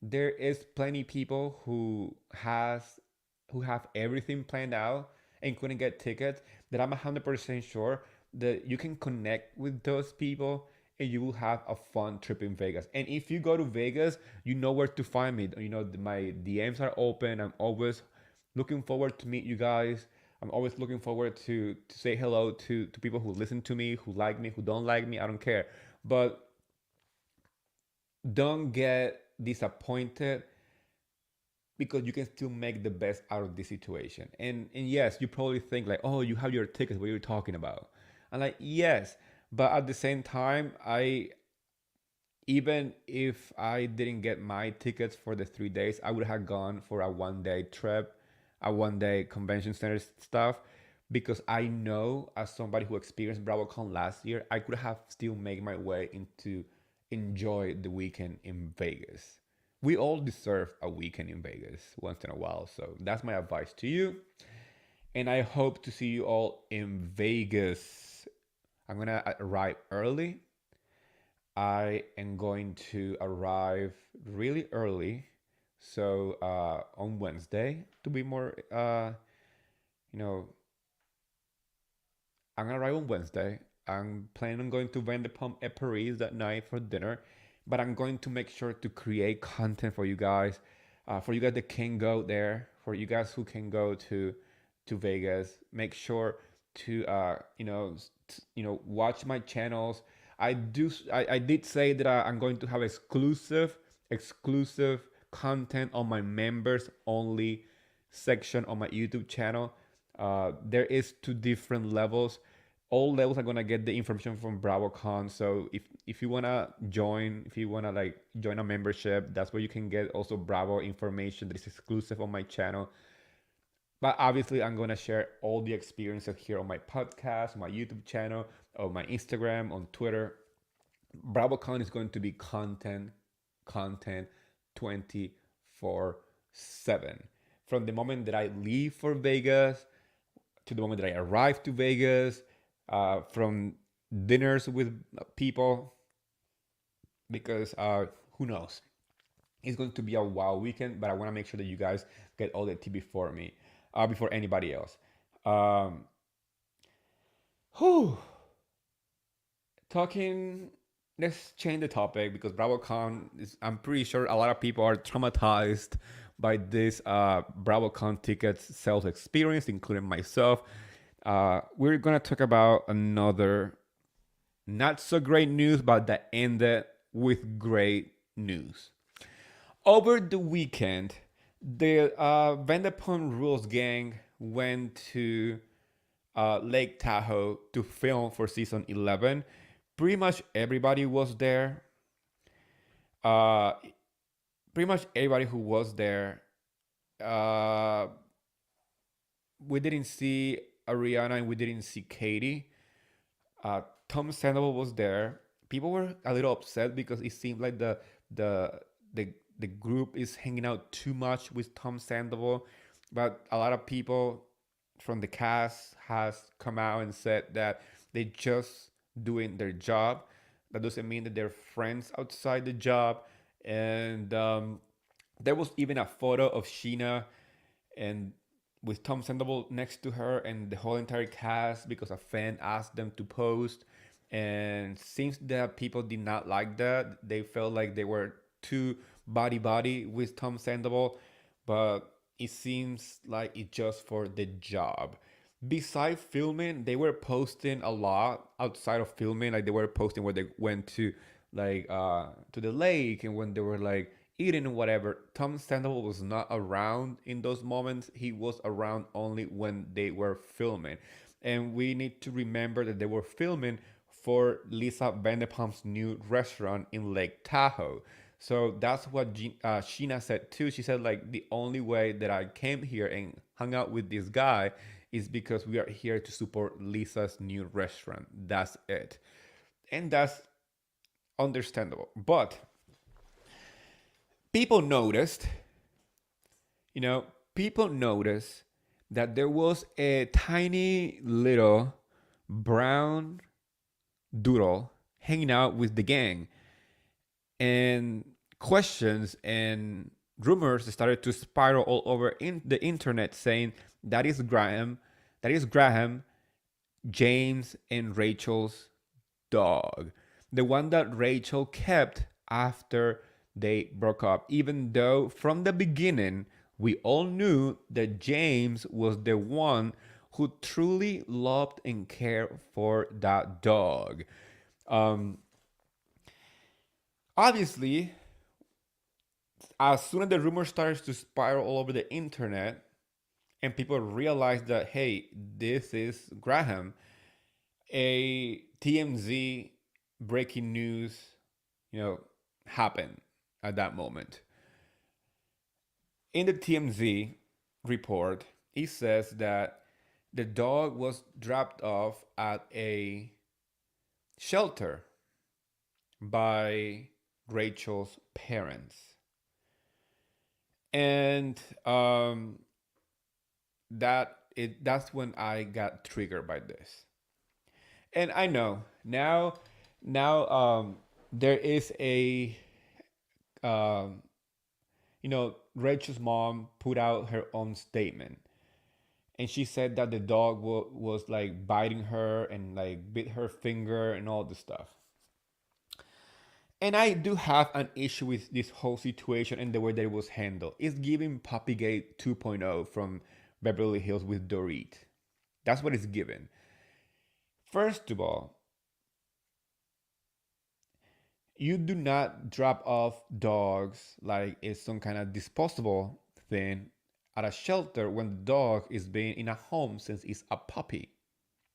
There is plenty people who have everything planned out and couldn't get tickets, that I'm 100% sure that you can connect with those people and you will have a fun trip in Vegas. And if you go to Vegas, you know where to find me. My DMs are open. I'm always looking forward to meet you guys. I'm always looking forward to say hello to people who listen to me, who like me, who don't like me. I don't care. But don't get disappointed, because you can still make the best out of this situation. And yes, you probably think like, oh, you have your tickets, what are you talking about? I'm like, yes, but at the same time, I even if I didn't get my tickets for the 3 days, I would have gone for a 1 day trip, a 1 day convention center stuff, because I know, as somebody who experienced BravoCon last year, I could have still made my way into enjoy the weekend in Vegas. We all deserve a weekend in Vegas once in a while. So that's my advice to you. And I hope to see you all in Vegas. I'm going to arrive early. I am going to arrive really early. So on Wednesday, to be more, you know, I'm going to arrive on Wednesday. I'm planning on going to Vanderpump at Paris that night for dinner, but I'm going to make sure to create content for you guys that can go there, for you guys who can go to Vegas. Make sure to watch my channels. I did say that I'm going to have exclusive content on my members only section on my YouTube channel. There is two different levels. All levels are gonna get the information from BravoCon. So if you wanna join, if you wanna like join a membership, that's where you can get also Bravo information that is exclusive on my channel. But obviously, I'm gonna share all the experiences here on my podcast, my YouTube channel, on my Instagram, on Twitter. BravoCon is going to be content 24/7. From the moment that I leave for Vegas to the moment that I arrive to Vegas, from dinners with people, because who knows? It's going to be a wild weekend, but I want to make sure that you guys get all the tea before me, before anybody else. Whew. Talking, let's change the topic, because BravoCon is, I'm pretty sure a lot of people are traumatized by this BravoCon tickets sales experience, including myself. We're gonna talk about another not so great news, but that ended with great news. Over the weekend, the Vanderpump Rules gang went to Lake Tahoe to film for season 11. Pretty much everybody was there. Uh, Pretty much everybody who was there. Uh, we didn't see Ariana and we didn't see Katie. Uh, Tom Sandoval was there. People were a little upset because it seemed like the the group is hanging out too much with Tom Sandoval, but a lot of people from the cast has come out and said that they just doing their job. That doesn't mean that they're friends outside the job. And there was even a photo of Sheena and with Tom Sandoval next to her and the whole entire cast because a fan asked them to post. And seems that people did not like that. They felt like they were too body with Tom Sandoval, but it seems like it's just for the job. Besides filming, they were posting a lot outside of filming. Like they were posting where they went to the lake and when they were like eating and whatever. Tom Sandoval was not around in those moments. He was around only when they were filming. And we need to remember that they were filming for Lisa Vanderpump's new restaurant in Lake Tahoe. So that's what Sheena said too. She said like the only way that I came here and hung out with this guy is because we are here to support Lisa's new restaurant. That's it. And that's understandable. But people noticed, you know, people noticed that there was a tiny little brown doodle hanging out with the gang. And questions and rumors started to spiral all over in the internet saying that is Graham, James, and Rachel's dog. The one that Rachel kept after they broke up, even though from the beginning we all knew that James was the one who truly loved and cared for that dog. Um, Obviously, as soon as the rumor starts to spiral all over the internet and people realize that, hey, this is Graham, a TMZ breaking news, you know, happened at that moment. In the TMZ report, it says that the dog was dropped off at a shelter by Rachel's parents. And that's when I got triggered by this. And I know now there is a um, Rachel's mom put out her own statement, and she said that the dog was like biting her and like bit her finger and all this stuff. And I do have an issue with this whole situation and the way that it was handled. It's giving Puppygate 2.0 from Beverly Hills with Dorit. That's what it's given. First of all, you do not drop off dogs like it's some kind of disposable thing at a shelter when the dog is being in a home since it's a puppy.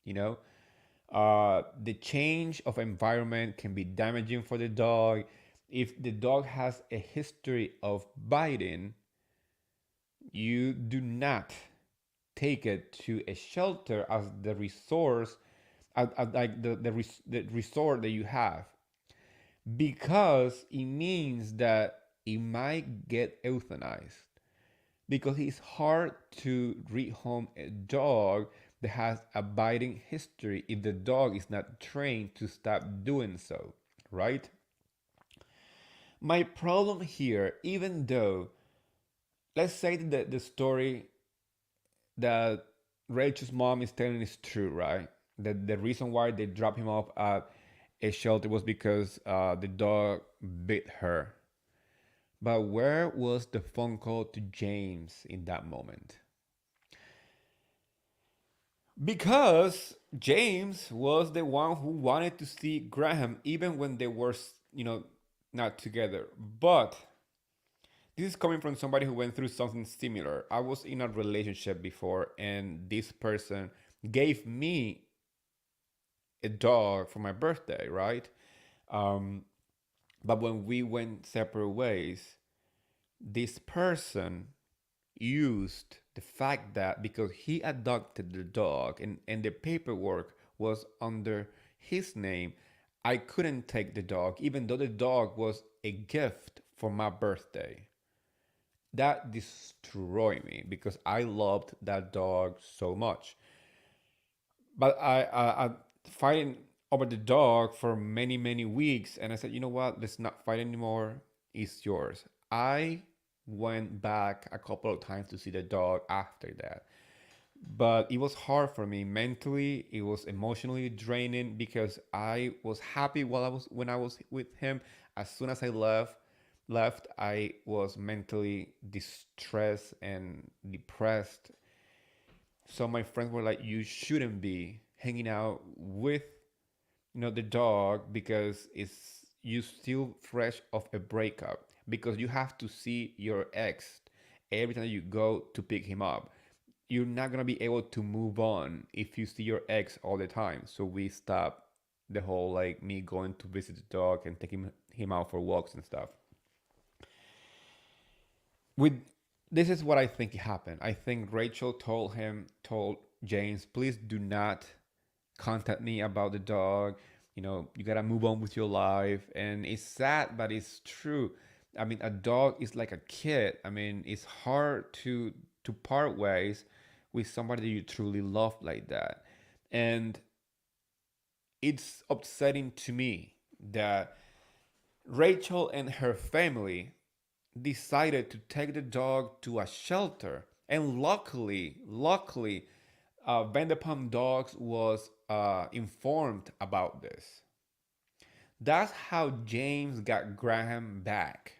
You know, the change of environment can be damaging for the dog. If the dog has a history of biting, you do not take it to a shelter as the resource, like the resort that you have, because it means that it might get euthanized. Because it's hard to rehome a dog that has a biting history if the dog is not trained to stop doing so, right? My problem here, even though, let's say that the story that Rachel's mom is telling is true, right? That the reason why they dropped him off at a shelter was because the dog bit her. But where was the phone call to James in that moment? Because James was the one who wanted to see Graham even when they were, not together. But this is coming from somebody who went through something similar. I was in a relationship before, and this person gave me a dog for my birthday, right? Um, but when we went separate ways, this person used the fact that because he adopted the dog and the paperwork was under his name, I couldn't take the dog, even though the dog was a gift for my birthday. That destroyed me because I loved that dog so much. But I fighting over the dog for many, many weeks, and I said, you know what? Let's not fight anymore. It's yours. I went back a couple of times to see the dog after that, but it was hard for me mentally. It was emotionally draining because I was happy while I was when I was with him. As soon as I left, I was mentally distressed and depressed. So my friends were like, "You shouldn't be hanging out with, the dog because it's you still fresh of a breakup because you have to see your ex every time you go to pick him up. You're not gonna be able to move on if you see your ex all the time." So we stopped the whole like me going to visit the dog and taking him out for walks and stuff. With this is what I think happened. I think Rachel told James, please do not contact me about the dog. You gotta move on with your life. And it's sad, but it's true. I mean, a dog is like a kid. I mean, it's hard to part ways with somebody that you truly love like that. And it's upsetting to me that Rachel and her family decided to take the dog to a shelter. And luckily, Vanderpump Dogs was informed about this. That's how James got Graham back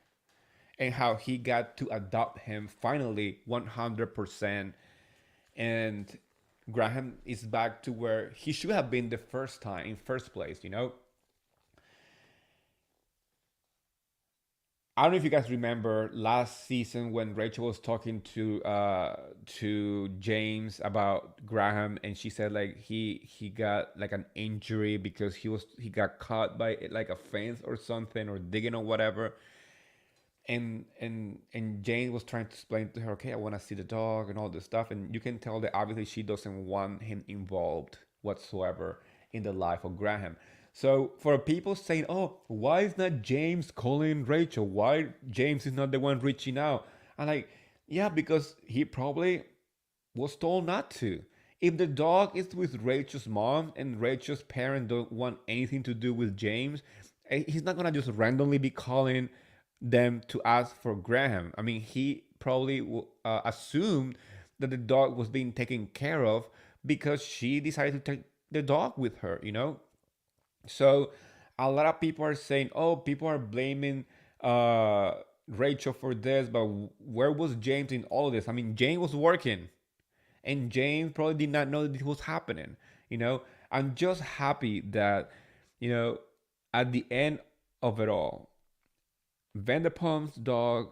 and how he got to adopt him finally 100%. And Graham is back to where he should have been the first time, in first place. I don't know if you guys remember last season when Rachel was talking to James about Graham, and she said like he got like an injury because he got caught by like a fence or something or digging or whatever, and James was trying to explain to her, okay, I want to see the dog and all this stuff, and you can tell that obviously she doesn't want him involved whatsoever in the life of Graham. So for people saying, "Oh, why is not James calling Rachel? Why James is not the one reaching out?" I'm like, yeah, because he probably was told not to. If the dog is with Rachel's mom and Rachel's parents don't want anything to do with James, he's not gonna just randomly be calling them to ask for Graham. I mean, he probably assumed that the dog was being taken care of because she decided to take the dog with her. So a lot of people are saying, "Oh, people are blaming uh, Rachel for this," but where was James in all of this? I mean, James was working, and James probably did not know that this was happening. I'm just happy that you know at the end of it all, Vanderpump's dog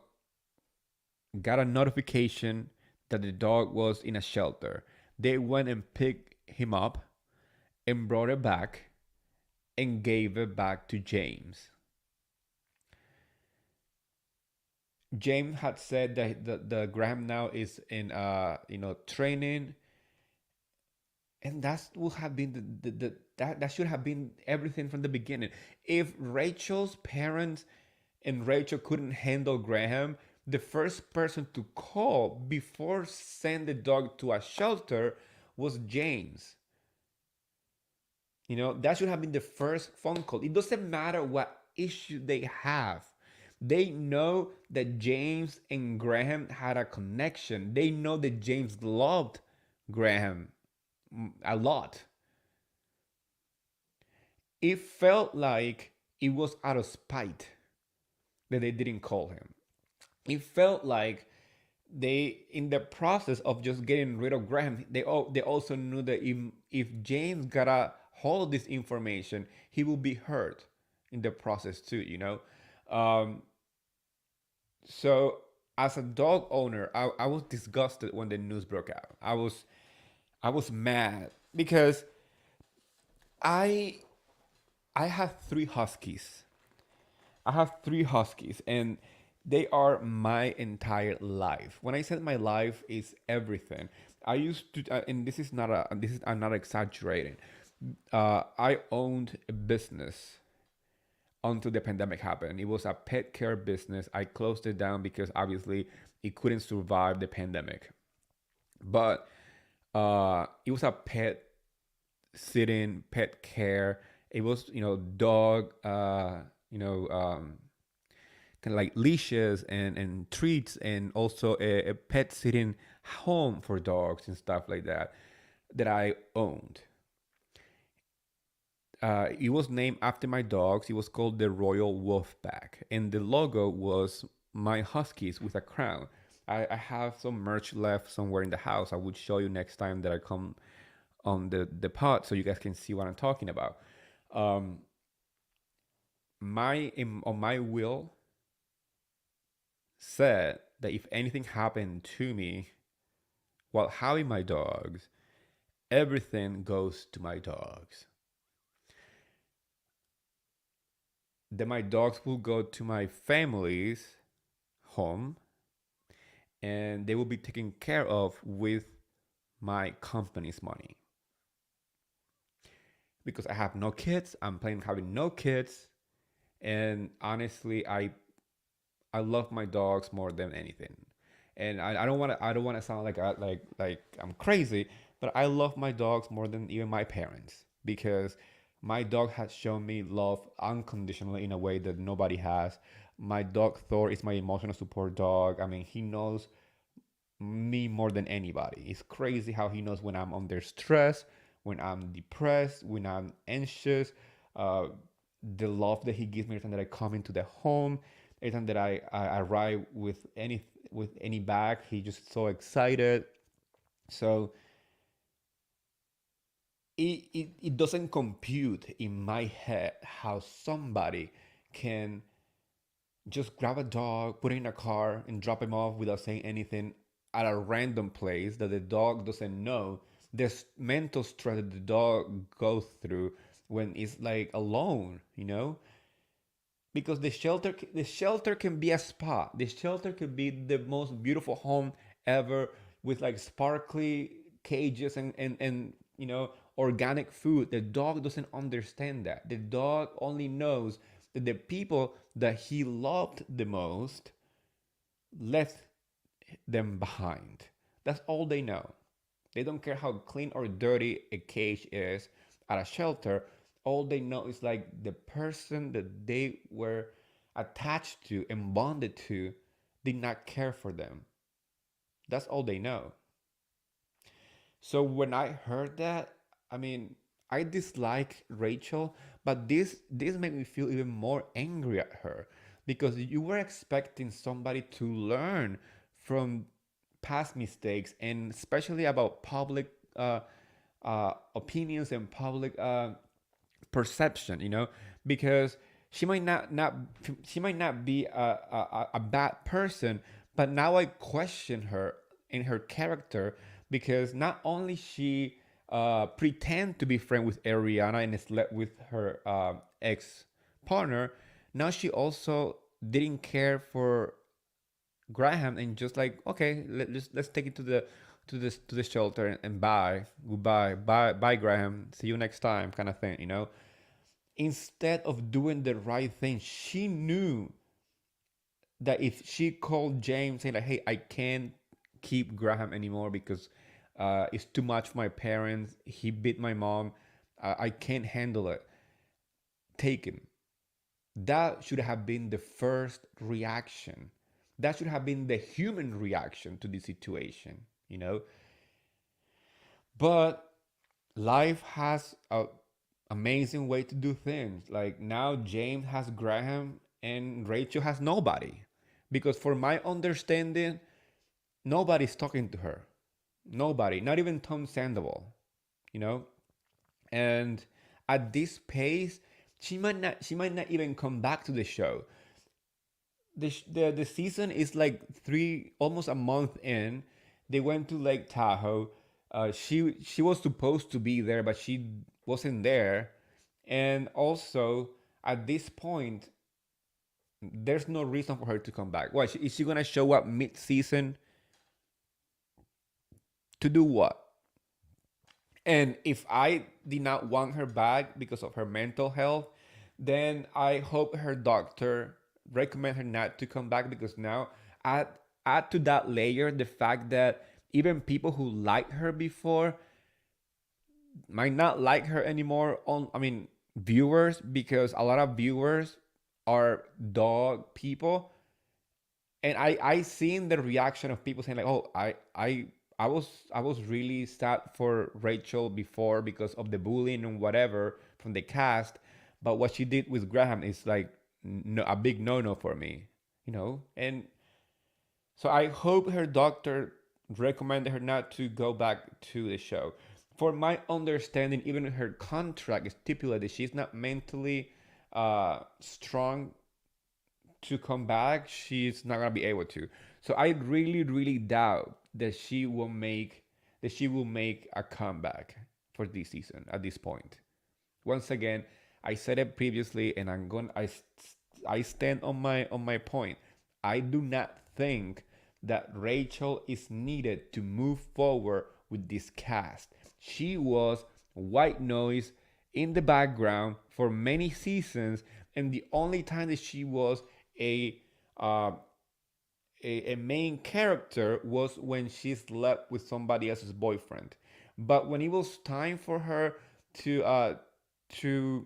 got a notification that the dog was in a shelter. They went and picked him up and brought it back and gave it back to James. James had said that the Graham now is in training, and that would have been that should have been everything from the beginning. If Rachel's parents and Rachel couldn't handle Graham, the first person to call before send the dog to a shelter was James. That should have been the first phone call. It doesn't matter what issue they have. They know that James and Graham had a connection. They know that James loved Graham a lot. It felt like it was out of spite that they didn't call him. It felt like they, in the process of just getting rid of Graham, they also knew that if James got a hold of this information, he will be hurt in the process too. Um, so as a dog owner, I was disgusted when the news broke out. I was mad because I I have three huskies. I have three huskies, and they are my entire life. When I said my life is everything, I used to, and I'm not exaggerating. I owned a business until the pandemic happened. It was a pet care business. I closed it down because obviously it couldn't survive the pandemic. But it was a pet sitting, pet care. It was, dog, kind of like leashes and treats, and also a pet sitting home for dogs and stuff like that I owned. It was named after my dogs. It was called the Royal Wolfpack, and the logo was my huskies with a crown. I have some merch left somewhere in the house. I would show you next time that I come on the pod so you guys can see what I'm talking about. Um, on my will said that if anything happened to me while having my dogs, everything goes to my dogs. Then my dogs will go to my family's home, and they will be taken care of with my company's money. Because I have no kids, I'm planning on having no kids, and honestly, I love my dogs more than anything. And I don't want to sound like I'm crazy, but I love my dogs more than even my parents, because my dog has shown me love unconditionally in a way that nobody has. My dog Thor is my emotional support dog. I mean, he knows me more than anybody. It's crazy how he knows when I'm under stress, when I'm depressed, when I'm anxious. Uh, the love that he gives me every time that I come into the home, every time that I arrive with any bag, he just so excited. So it doesn't compute in my head how somebody can just grab a dog, put it in a car, and drop him off without saying anything at a random place that the dog doesn't know. There's mental stress that the dog goes through when it's like alone. Because the shelter can be a spa. The shelter could be the most beautiful home ever, with like sparkly cages and organic food. The dog doesn't understand that. The dog only knows that the people that he loved the most left them behind. That's all they know. They don't care how clean or dirty a cage is at a shelter. All they know is like the person that they were attached to and bonded to did not care for them. That's all they know. So when I heard that, I mean, I dislike Rachel, but this made me feel even more angry at her, because you were expecting somebody to learn from past mistakes, and especially about public opinions and public perception, because she might not be a bad person, but now I question her in her character, because not only she pretend to be friend with Ariana and slept with her ex partner, now she also didn't care for Graham, and just like, okay, let's take it to the shelter, and bye, goodbye, bye Graham, see you next time, kind of thing. Instead of doing the right thing, she knew that if she called James saying like, hey, I can't keep Graham anymore because it's too much for my parents. He beat my mom. I can't handle it. Take him. That should have been the first reaction. That should have been the human reaction to the situation. But life has a amazing way to do things. Like now, James has Graham and Rachel has nobody. Because for my understanding, nobody's talking to her. Nobody, not even Tom Sandoval, you know? And at this pace, she might not even come back to the show. The season is like three, almost a month in. They went to Lake Tahoe. She was supposed to be there, but she wasn't there. And also at this point, there's no reason for her to come back. What is she gonna show up mid-season to do what? And if I did not want her back because of her mental health, then I hope her doctor recommend her not to come back, because now add add to that layer the fact that even people who liked her before might not like her anymore, on I mean viewers, because a lot of viewers are dog people. And I seen the reaction of people saying like, oh, I was really sad for Rachel before because of the bullying and whatever from the cast, but what she did with Graham is like, no, a big no-no for me. And so I hope her doctor recommended her not to go back to the show. For my understanding, even her contract stipulated she's not mentally strong to come back. She's not gonna be able to. So I really, really doubt that she will make a comeback for this season at this point. Once again, I said it previously, and I stand on my point. I do not think that Rachel is needed to move forward with this cast. She was white noise in the background for many seasons, and the only time that she was a uh, a main character was when she slept with somebody else's boyfriend. But when it was time for her to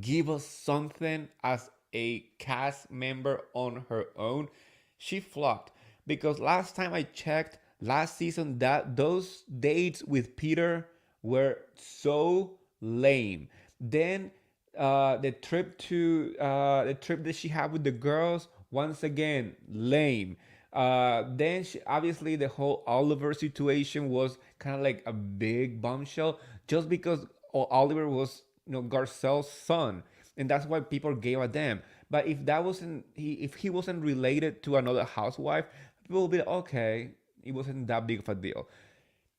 give us something as a cast member on her own, she flopped. Because last time I checked, last season, that those dates with Peter were so lame. Then the trip that she had with the girls, once again, lame. Then obviously the whole Oliver situation was kind of like a big bombshell, just because Oliver was, Garcelle's son, and that's why people gave a damn. But if he wasn't related to another housewife, people would be like, okay, it wasn't that big of a deal.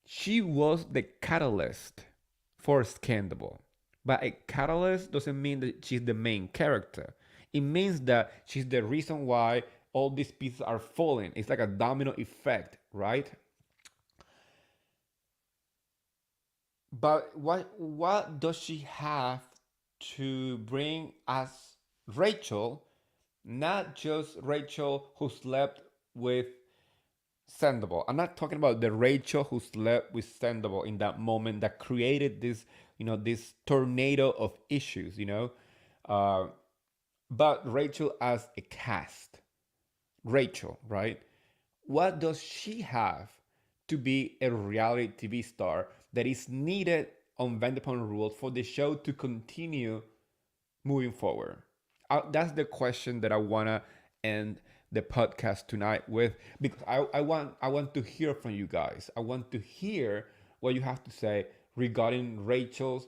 She was the catalyst for Scandal. But a catalyst doesn't mean that she's the main character. It means that she's the reason why all these pieces are falling. It's like a domino effect, right? But what does she have to bring as Rachel? Not just Rachel who slept with Sandoval. I'm not talking about the Rachel who slept with Sandoval in that moment that created this tornado of issues. Uh, but Rachel as a cast. Rachel, right? What does she have to be a reality TV star that is needed on Vanderpump Rules for the show to continue moving forward? That's the question that I wanna end the podcast tonight with, because I want to hear from you guys. I want to hear what you have to say regarding Rachel's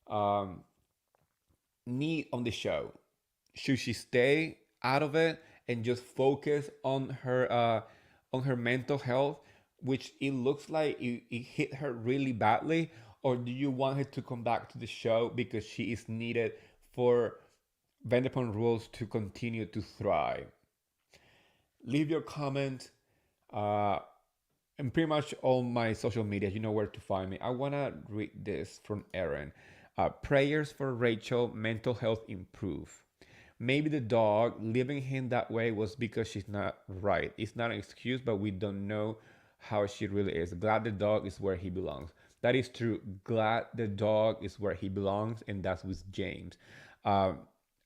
um, need on the show. Should she stay out of it and just focus on her mental health, which it looks like it hit her really badly, or do you want her to come back to the show because she is needed for Vanderpump Rules to continue to thrive? Leave your comment. Uh, and pretty much all my social media, you know where to find me. I want to read this from Aaron. Prayers for Rachel, mental health improve. Maybe the dog leaving him that way was because she's not right. It's not an excuse, but we don't know how she really is. Glad the dog is where he belongs. That is true. Glad the dog is where he belongs, and that's with James. Um,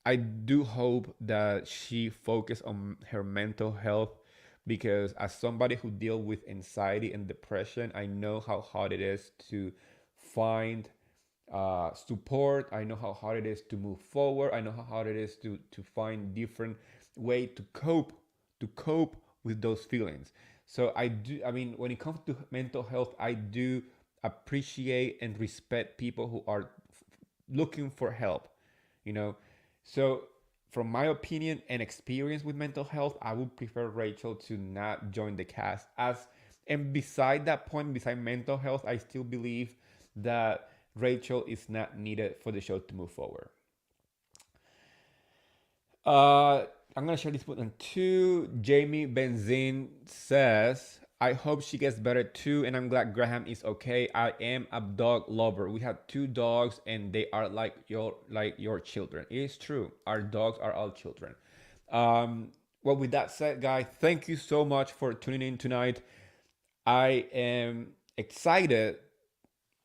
I do hope that she focus on her mental health, because as somebody who deal with anxiety and depression, I know how hard it is to find support. I know how hard it is to move forward. I know how hard it is to find different way to cope with those feelings. So when it comes to mental health, I do appreciate and respect people who are looking for help, you know. So from my opinion and experience with mental health, I would prefer Rachel to not join the cast. And beside that point, beside mental health, I still believe that Rachel is not needed for the show to move forward. I'm gonna share this one too. Jamie Benzin says, "I hope she gets better too, and I'm glad Graham is okay. I am a dog lover. We have two dogs, and they are like your children. It is true. Our dogs are all children." Well, with that said, guys, thank you so much for tuning in tonight. I am excited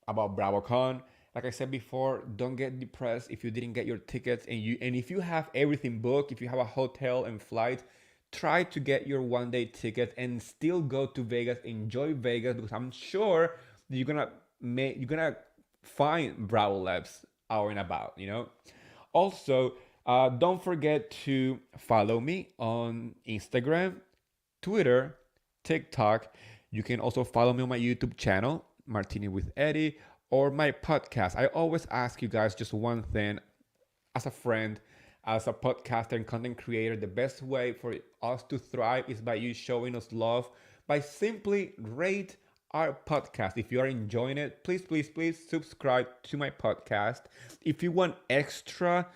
about BravoCon. Like I said before, don't get depressed if you didn't get your tickets, and if you have everything booked, if you have a hotel and flight, try to get your 1 day ticket and still go to Vegas. Enjoy Vegas because I'm sure you're gonna find Bravo Labs out and about. Also, don't forget to follow me on Instagram, Twitter, TikTok. You can also follow me on my YouTube channel, Martini with Eddie, or my podcast. I always ask you guys just one thing as a friend, as a podcaster and content creator. The best way for us to thrive is by you showing us love, by simply rate our podcast. If you are enjoying it, please, please, please subscribe to my podcast. If you want extra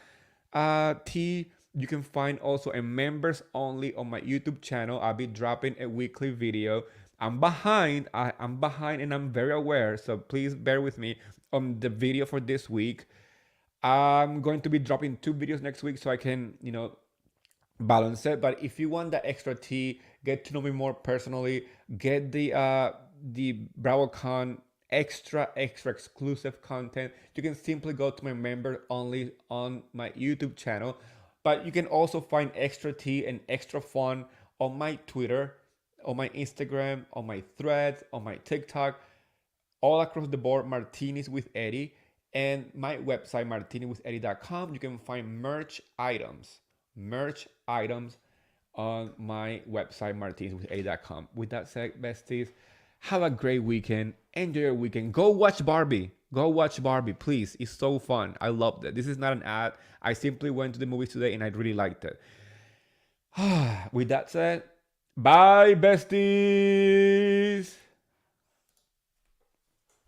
tea, you can find also a members only on my YouTube channel. I'll be dropping a weekly video. I'm behind. I'm behind and I'm very aware. So please bear with me on the video for this week. I'm going to be dropping 2 videos next week so I can, balance it. But if you want that extra tea, get to know me more personally, get the BravoCon extra exclusive content, you can simply go to my member only on my YouTube channel. But you can also find extra tea and extra fun on my Twitter, on my Instagram, on my threads, on my TikTok, all across the board. Martinis with Eddie, and my website martiniwitheddie.com. You can find merch items on my website martiniswitheddie.com. With that said, besties, have a great weekend. Enjoy your weekend. Go watch Barbie. Go watch Barbie, please. It's so fun. I loved it. This is not an ad. I simply went to the movies today and I really liked it. With that said, bye, besties.